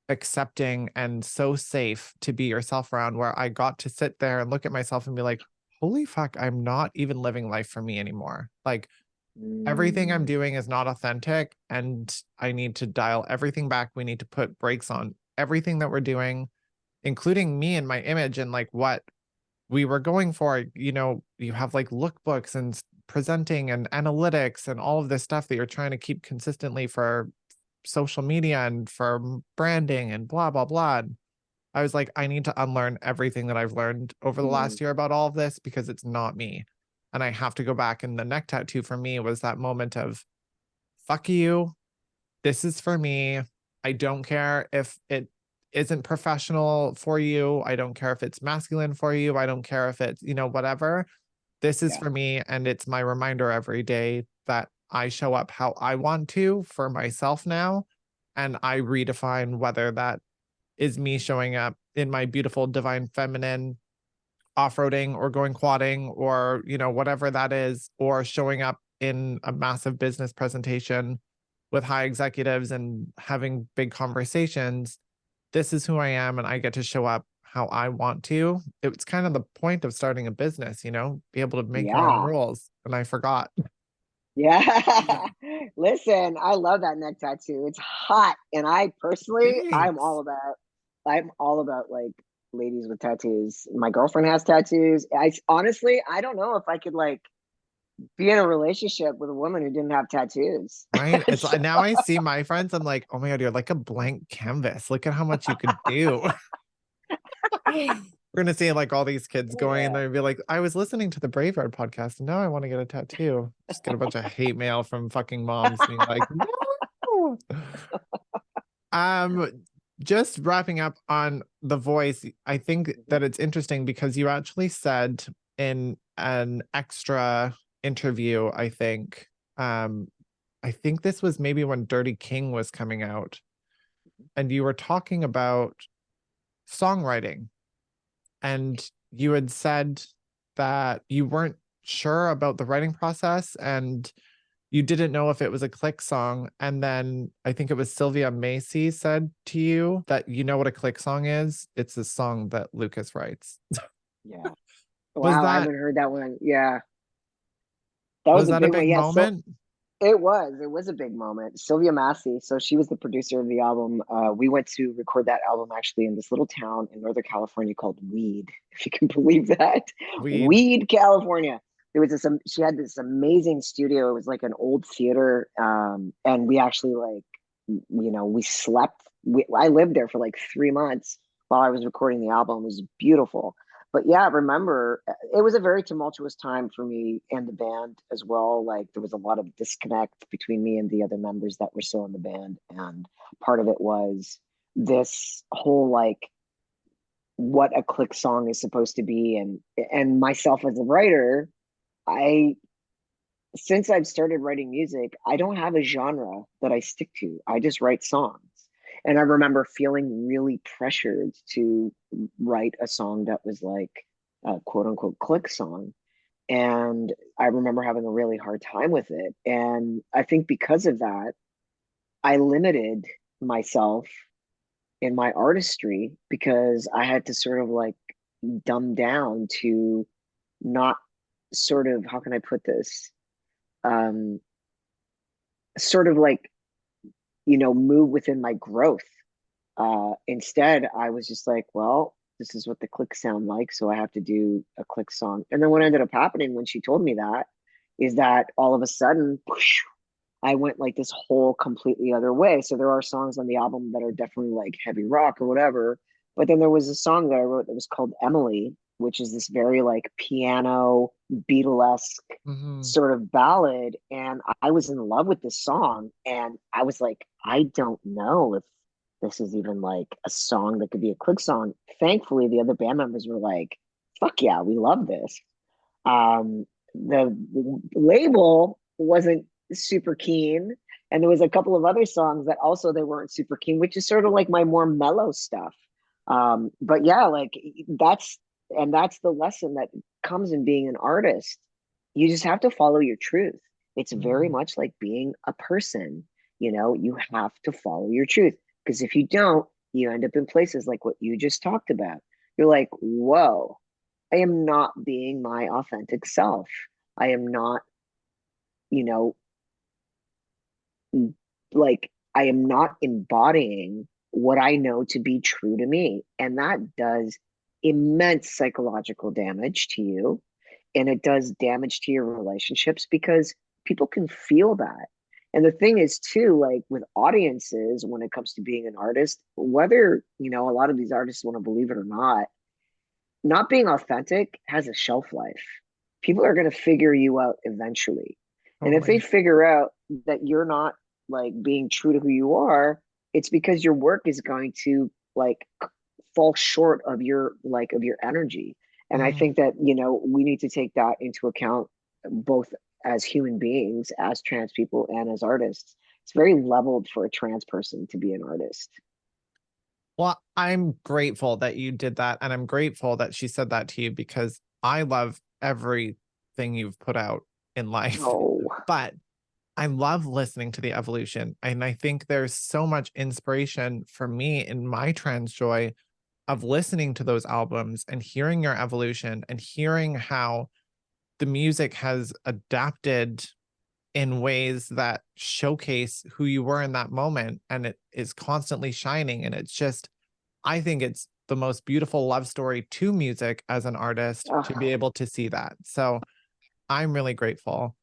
accepting and so safe to be yourself around, where I got to sit there and look at myself and be like, holy fuck, I'm not even living life for me anymore. Like everything I'm Mm, doing is not authentic and I need to dial everything back. We need to put brakes on everything that we're doing, including me and my image and like what we were going for. You have like lookbooks and presenting and analytics and all of this stuff that you're trying to keep consistently for social media and for branding and blah, blah, blah. And I was like, I need to unlearn everything that I've learned over the mm, last year about all of this because it's not me. And I have to go back. And the neck tattoo for me was that moment of fuck you. This is for me. I don't care if it isn't professional for you. I don't care if it's masculine for you. I don't care if it's, whatever. This is yeah. for me. And it's my reminder every day that I show up how I want to for myself now. And I redefine whether that is me showing up in my beautiful divine feminine off-roading or going quadding or, whatever that is, or showing up in a massive business presentation with high executives and having big conversations. This is who I am and I get to show up how I want to. It's kind of the point of starting a business, be able to make your own Yeah. rules. And I forgot. Yeah. Listen, I love that neck tattoo. It's hot. And I personally, Thanks. I'm all about like ladies with tattoos. My girlfriend has tattoos. I honestly, I don't know if I could like be in a relationship with a woman who didn't have tattoos. Right. It's So, like now I see my friends. I'm like, oh my God, you're like a blank canvas. Look at how much you could do. We're gonna see like all these kids going in yeah. there and be like, I was listening to the Braveheart podcast and now I want to get a tattoo. Just get a bunch of hate mail from fucking moms being like, no. Um, just wrapping up on The Voice, I think that it's interesting because you actually said in an extra interview, I think this was maybe when Dirty King was coming out, and you were talking about songwriting, and you had said that you weren't sure about the writing process and you didn't know if it was a click song. And then I think it was Sylvia Macy said to you that you know what a click song is? It's a song that Lucas writes. Yeah. Was Wow, I that haven't heard that one. Yeah. That was was a that a big one. big Yeah. So moment? it was a big moment. Sylvia Massey, so she was the producer of the album. We went to record that album actually in this little town in Northern California called Weed, if you can believe that. Weed. Weed, California. There was this, she had this amazing studio. It was like an old theater. And we actually like, we slept. I lived there for like 3 months while I was recording the album. It was beautiful. But yeah, I remember it was a very tumultuous time for me and the band as well. Like there was a lot of disconnect between me and the other members that were still in the band. And part of it was this whole like what a click song is supposed to be. And myself as a writer, I since I've started writing music, I don't have a genre that I stick to. I just write songs. And I remember feeling really pressured to write a song that was like a quote unquote click song. And I remember having a really hard time with it. And I think because of that, I limited myself in my artistry because I had to sort of like dumb down to not sort of, how can I put this? Um, Sort of like, move within my growth. Instead, I was just like, well, this is what the clicks sound like, so I have to do a click song. And then what ended up happening when she told me that is that all of a sudden, whoosh, I went like this whole completely other way. So there are songs on the album that are definitely like heavy rock or whatever. But then there was a song that I wrote that was called Emily, which is this very like piano, Beatlesque Hmm. sort of ballad. And I was in love with this song. And I was like, I don't know if this is even like a song that could be a click song. Thankfully, the other band members were like, fuck yeah, we love this. The label wasn't super keen, and there was a couple of other songs that also they weren't super keen, which is sort of like my more mellow stuff. But yeah, like that's the lesson that comes in being an artist. You just have to follow your truth. It's very Hmm. much like being a person. You have to follow your truth, because if you don't, you end up in places like what you just talked about. You're like, whoa, I am not being my authentic self. I am not, you know, like I am not embodying what I know to be true to me. And that does immense psychological damage to you. And it does damage to your relationships because people can feel that. And the thing is, too, like with audiences, when it comes to being an artist, whether, a lot of these artists want to believe it or not being authentic has a shelf life. People are going to figure you out eventually. And if they Totally. figure out that you're not like being true to who you are, it's because your work is going to like fall short of your energy. And I Hmm. think that, we need to take that into account both as human beings, as trans people, and as artists. It's very leveled for a trans person to be an artist. Well, I'm grateful that you did that. And I'm grateful that she said that to you because I love everything you've put out in life. Oh, But I love listening to the evolution. And I think there's so much inspiration for me in my trans joy of listening to those albums and hearing your evolution and hearing how the music has adapted in ways that showcase who you were in that moment. And it is constantly shining. And it's just, I think it's the most beautiful love story to music as an artist to be oh, able to see that. So I'm really grateful.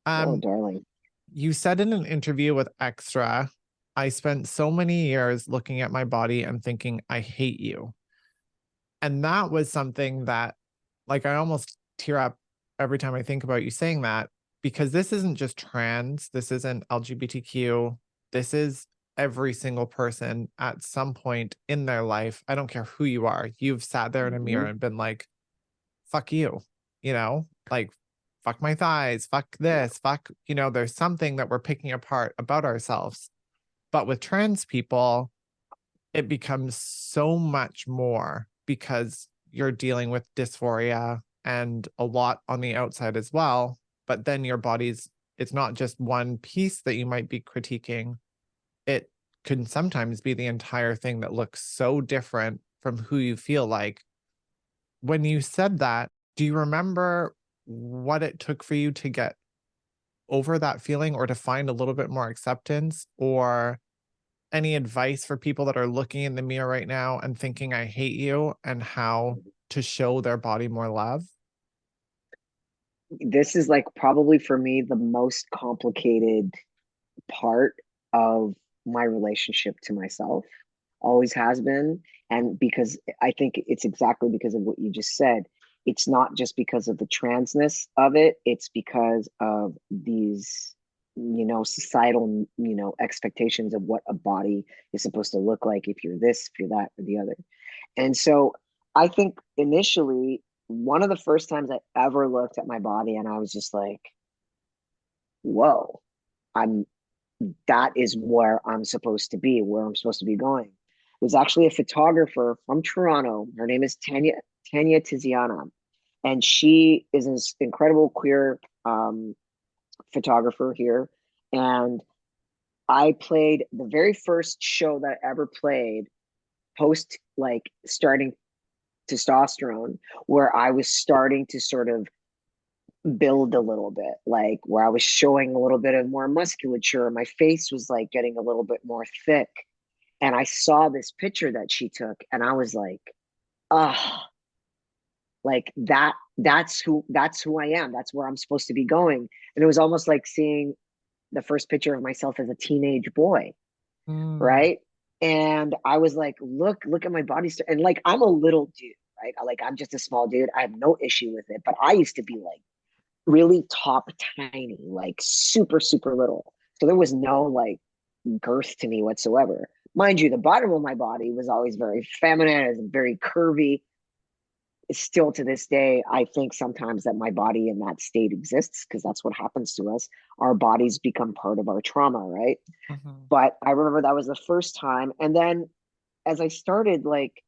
oh, Um, darling. you said in an interview with Extra, I spent so many years looking at my body and thinking, I hate you. And that was something that, like, I almost tear up every time I think about you saying that, because this isn't just trans, this isn't LGBTQ, this is every single person at some point in their life. I don't care who you are. You've sat there in a mirror Mhm. and been like, fuck you, like, fuck my thighs, fuck Yeah. this, fuck, there's something that we're picking apart about ourselves. But with trans people, it becomes so much more because you're dealing with dysphoria and a lot on the outside as well. But then your body's, it's not just one piece that you might be critiquing. It can sometimes be the entire thing that looks so different from who you feel like. When you said that, do you remember what it took for you to get over that feeling or to find a little bit more acceptance, or any advice for people that are looking in the mirror right now and thinking I hate you and how to show their body more love? This is like probably for me the most complicated part of my relationship to myself, always has been. And because I think it's exactly because of what you just said. It's not just because of the transness of it, it's because of these, societal, expectations of what a body is supposed to look like if you're this, if you're that, or the other. And so I think initially, one of the first times I ever looked at my body and I was just like, whoa, I'm that is where I'm supposed to be, where I'm supposed to be going. It was actually a photographer from Toronto. Her name is Tanya Tiziana. And she is this incredible queer photographer here. And I played the very first show that I ever played post like starting testosterone, where I was starting to sort of build a little bit, like where I was showing a little bit of more musculature. My face was like getting a little bit more thick. And I saw this picture that she took, and I was like, ah, like that's who I am. That's where I'm supposed to be going. And it was almost like seeing the first picture of myself as a teenage boy, Mm. right? And I was like, look at my body. And like, I'm a little dude, right? Like, I'm just a small dude. I have no issue with it. But I used to be like really top tiny, like super, super little. So there was no like girth to me whatsoever. Mind you, the bottom of my body was always very feminine, it was very curvy. Still to this day, I think sometimes that my body in that state exists because that's what happens to us. Our bodies become part of our trauma, right? Mhm. But I remember that was the first time. And then as I started like,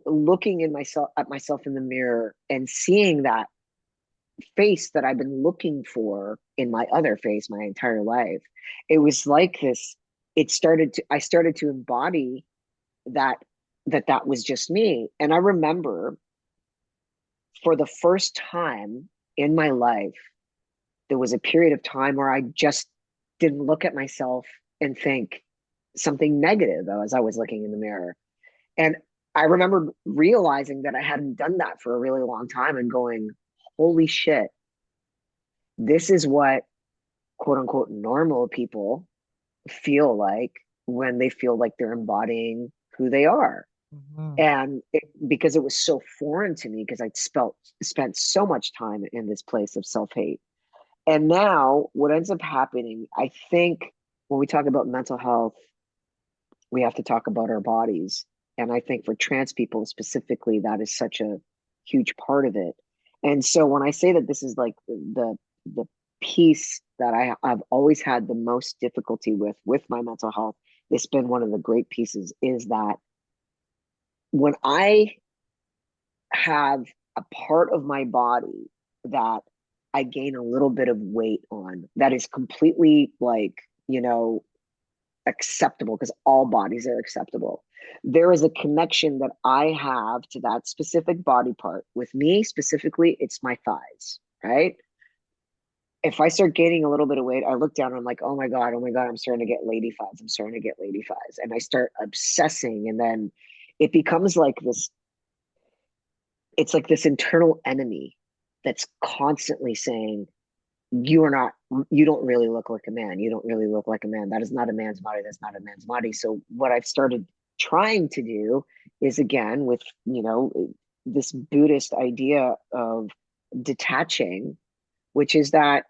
looking in myself at myself in the mirror and seeing that face that I've been looking for in my other face my entire life, it was like this. I started to embody that that was just me. And I remember for the first time in my life, there was a period of time where I just didn't look at myself and think something negative as I was looking in the mirror. And I remember realizing that I hadn't done that for a really long time and going, holy shit, this is what quote unquote normal people feel like when they feel like they're embodying who they are. Mhm. And because it was so foreign to me, because spent so much time in this place of self hate. And now, what ends up happening, I think, when we talk about mental health, we have to talk about our bodies. And I think for trans people specifically, that is such a huge part of it. And so when I say that this is like the piece that I've always had the most difficulty with my mental health, it's been one of the great pieces is that when I have a part of my body that I gain a little bit of weight on that is completely like, acceptable because all bodies are acceptable. There is a connection that I have to that specific body part. With me specifically, it's my thighs, right? If I start gaining a little bit of weight, I look down and I'm like, oh my God, I'm starting to get lady thighs. I'm starting to get lady thighs. And I start obsessing. And then it becomes like this, it's like this internal enemy that's constantly saying, you are not, you don't really look like a man. You don't really look like a man. That is not a man's body. That's not a man's body. So what I've started trying to do is again with, this Buddhist idea of detaching, which is that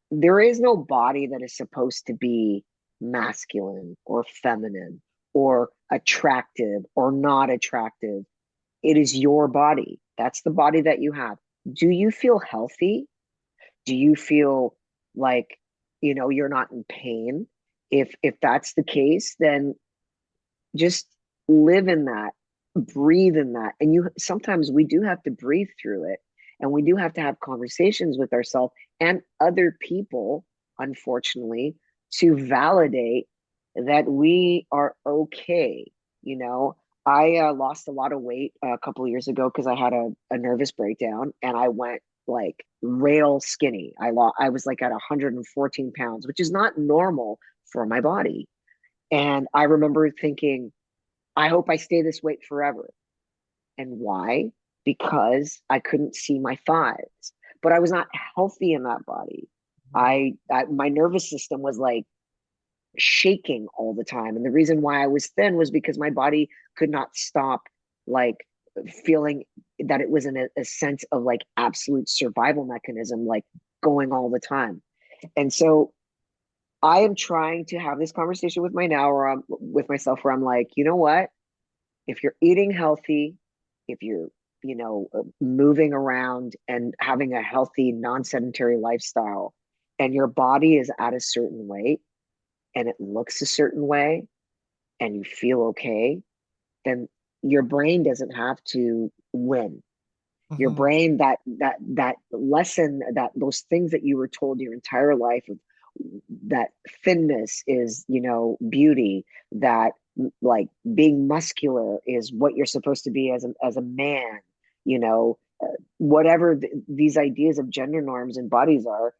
there is no body that is supposed to be masculine or feminine or attractive or not attractive. It is your body. That's the body that you have. Do you feel healthy? Do you feel like, you're not in pain? If that's the case, then just live in that, breathe in that. And you sometimes we do have to breathe through it, and we do have to have conversations with ourselves and other people, unfortunately, to validate that we are okay. you know I lost a lot of weight a couple of years ago because I had a nervous breakdown, and I went like rail skinny. I was like at 114 pounds, which is not normal for my body. And I remember thinking, I hope I stay this weight forever. And why? Because I couldn't see my thighs, but I was not healthy in that body. My nervous system was like shaking all the time. And the reason why I was thin was because my body could not stop like feeling that it was in a sense of like absolute survival mechanism, like going all the time. And so I am trying to have this conversation with my now or with myself where I'm like, you know what? If you're eating healthy, if you're, moving around and having a healthy, non-sedentary lifestyle, and your body is at a certain weight and it looks a certain way and you feel okay, then your brain doesn't have to win. Your Hmm. brain, that lesson, that those things that you were told your entire life of, that thinness is, beauty, that like being muscular is what you're supposed to be as a man, whatever these ideas of gender norms and bodies are,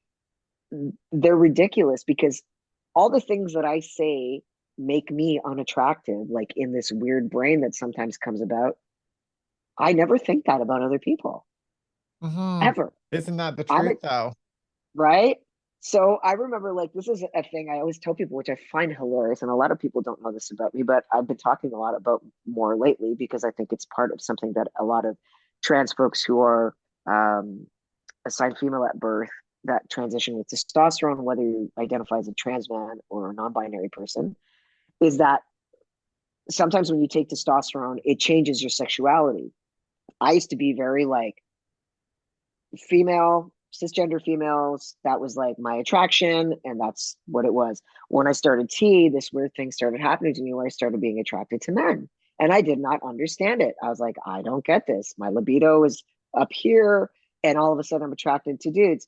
they're ridiculous because all the things that I say make me unattractive, like in this weird brain that sometimes comes about. I never think that about other people Hmm. ever. Isn't that the I'm a, truth though? right. So I remember, like, this is a thing I always tell people, which I find hilarious. And a lot of people don't know this about me, but I've been talking a lot about more lately because I think it's part of something that a lot of trans folks who are um, assigned female at birth that transition with testosterone, whether you identify as a trans man or a non-binary person, is that sometimes when you take testosterone, it changes your sexuality. I used to be very like female, cisgender females. That was like my attraction, and that's what it was. When I started T, this weird thing started happening to me where I started being attracted to men. And I did not understand it. I was like, I don't get this. My libido is up here, and all of a sudden I'm attracted to dudes.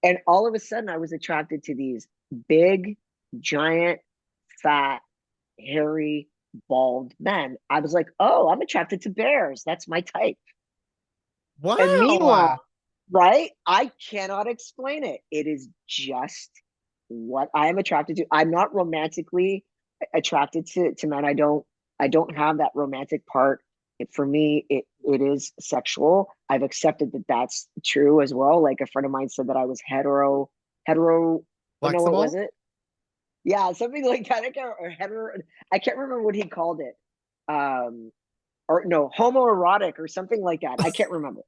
And all of a sudden I was attracted to these big, giant, fat, hairy, bald men. I was like, oh, I'm attracted to bears. That's my type. And Wow. meanwhile, right, I cannot explain it. It is just what I am attracted to. I'm not romantically attracted to men. I don't have that romantic part. For me, it is sexual. I've accepted that that's true as well. Like a friend of mine said that I was hetero. Oh no, what was Flexible? it? Yeah, something like that. I can't, or hetero. I can't remember what he called it. Um, or no, homoerotic or something like that. I can't remember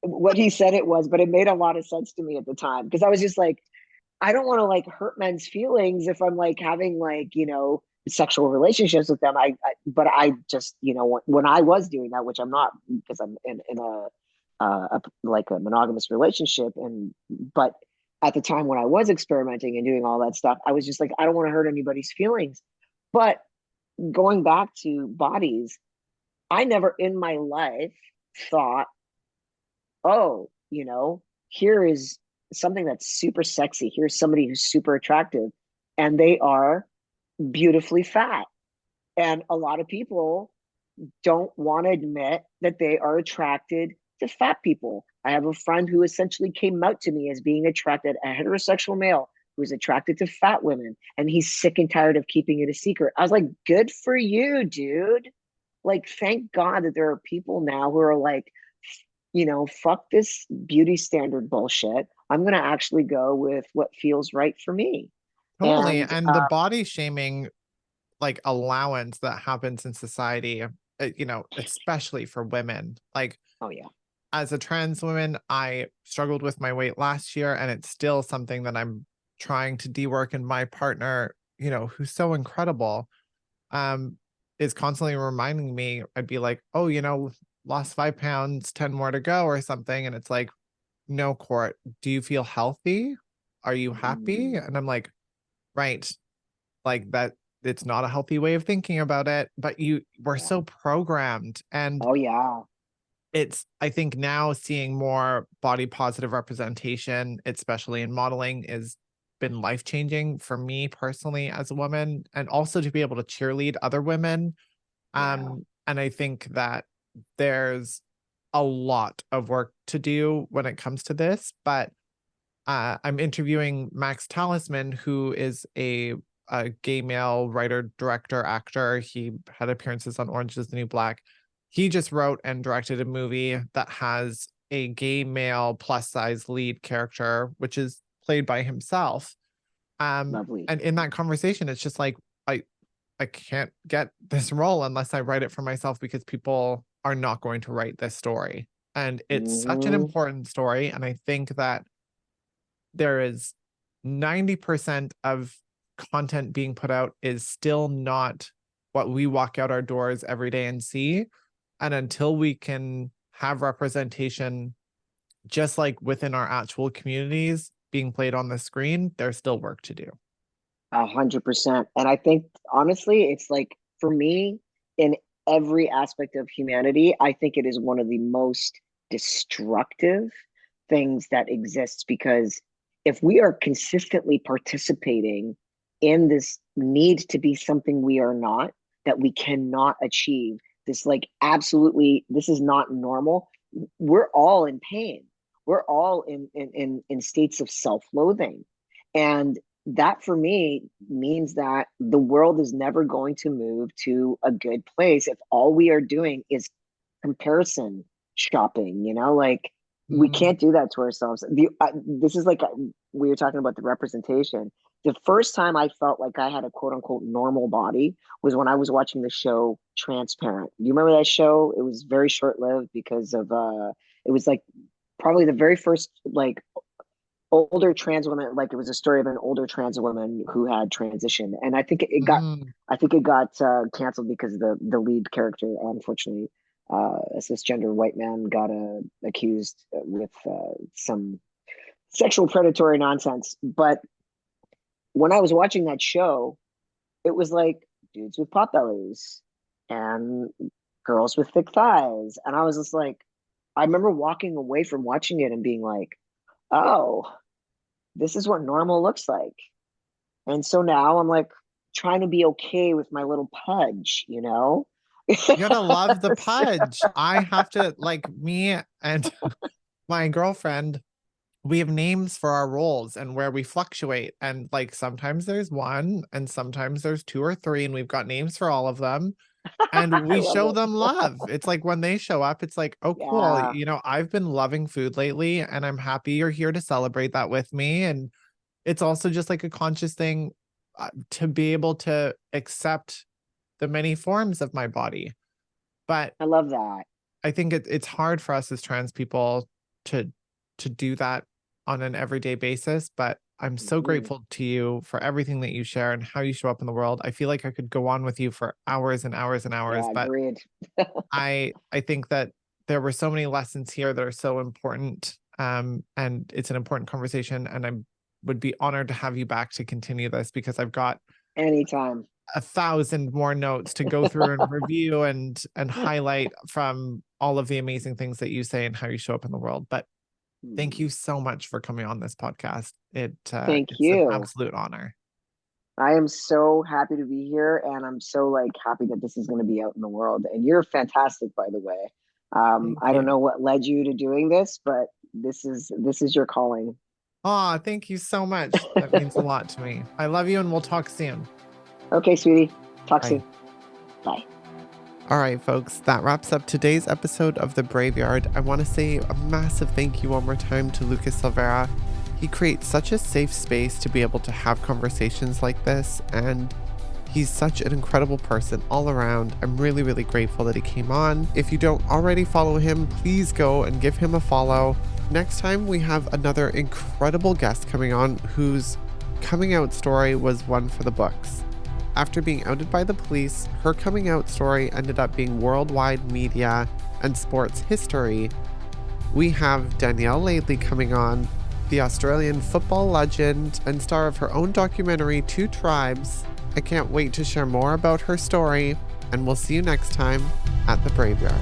what he said it was, but it made a lot of sense to me at the time because I was just like, I don't want to like hurt men's feelings if I'm like having like, sexual relationships with them. But I just, when I was doing that, which I'm not because I'm in like a monogamous relationship. But at the time when I was experimenting and doing all that stuff, I was just like, I don't want to hurt anybody's feelings. But going back to bodies, I never in my life thought, oh, here is something that's super sexy. Here's somebody who's super attractive, and they are beautifully fat. And a lot of people don't want to admit that they are attracted to fat people. I have a friend who essentially came out to me as being attracted, a heterosexual male who's attracted to fat women, and he's sick and tired of keeping it a secret. I was like, good for you, dude. Like, thank God that there are people now who are like, fuck this beauty standard bullshit. I'm going to actually go with what feels right for me. Totally. And And the body shaming like allowance that happens in society, especially for women. Like oh, yeah. as a trans woman, I struggled with my weight last year, and it's still something that I'm trying to de-work. And my partner, who's so incredible, um, is constantly reminding me. I'd be like, oh, lost 5 pounds, 10 more to go or something. And it's like, no, Court, do you feel healthy? Are you happy? Mm, And I'm like, right, like that it's not a healthy way of thinking about it, but we're yeah. so programmed. And Oh, yeah. it's, I think now seeing more body positive representation, especially in modeling, is been life changing for me personally as a woman, and also to be able to cheerlead other women. Yeah. And I think that there's a lot of work to do when it comes to this, but I'm interviewing Max Talisman, who is a gay male writer, director, actor. He had appearances on Orange is the New Black. He just wrote and directed a movie that has a gay male plus size lead character, which is played by himself. Lovely. And in that conversation, it's just like I I can't get this role unless I write it for myself because people are not going to write this story. And it's such an Hmm. important story. And I think that there is 90% of content being put out is still not what we walk out our doors every day and see. And until we can have representation, just like within our actual communities being played on the screen, there's still work to do. 100%. And I think honestly, it's like for me, in every aspect of humanity, I think it is one of the most destructive things that exist, because if we are consistently participating in this need to be something we are not, that we cannot achieve, this like absolutely, this is not normal. We're all in pain. We're all in states of self-loathing. And that for me means that the world is never going to move to a good place if all we are doing is comparison shopping, like we Mm. can't do that to ourselves. This is like we were talking about the representation. The first time I felt like I had a quote unquote normal body was when I was watching the show Transparent. Do you remember that show? It was very short lived because of it was like probably the very first like older trans woman, like it was a story of an older trans woman who had transitioned, and Mm. I think it got canceled because the lead character, unfortunately, a cisgender white man, got accused with some sexual predatory nonsense. But when I was watching that show, it was like dudes with pot bellies and girls with thick thighs, and I was just like, I remember walking away from watching it and being like, oh, this is what normal looks like. And so now I'm like trying to be okay with my little pudge, you know? You gotta love the pudge. I have to, like, me and my girlfriend, we have names for our roles and where we fluctuate. And like sometimes there's one and sometimes there's two or three, and we've got names for all of them. And I we love show it. them love. It's like when they show up, it's like, oh, cool. Yeah, I've been loving food lately, and I'm happy you're here to celebrate that with me. And it's also just like a conscious thing to be able to accept the many forms of my body. But I love that. I think it's hard for us as trans people to do that on an everyday basis. But I'm so Mhm. grateful to you for everything that you share and how you show up in the world. I feel like I could go on with you for hours and hours and hours, Yeah, but agreed. I think that there were so many lessons here that are so important. And it's an important conversation. And I would be honored to have you back to continue this, because I've got Anytime. 1,000 more notes to go through and review and highlight from all of the amazing things that you say and how you show up in the world. But thank Hmm. you so much for coming on this podcast. Thank It's an you. absolute honor. I am so happy to be here, and I'm so like happy that this is going to be out in the world. And you're fantastic, by the way. Thank I don't you. know what led you to doing this, but this is your calling. Oh, thank you so much. That means a lot to me. I love you, and we'll talk soon. Okay, sweetie. Talk Bye. soon. Bye. All right, folks, that wraps up today's episode of The Braveyard. I want to say a massive thank you one more time to Lucas Silveira. He creates such a safe space to be able to have conversations like this, and he's such an incredible person all around. I'm really, really grateful that he came on. If you don't already follow him, please go and give him a follow. Next time, we have another incredible guest coming on whose coming out story was one for the books. After being outed by the police, her coming out story ended up being worldwide media and sports history. We have Danielle Laidley coming on, the Australian football legend and star of her own documentary, Two Tribes. I can't wait to share more about her story, and we'll see you next time at the Braveyard.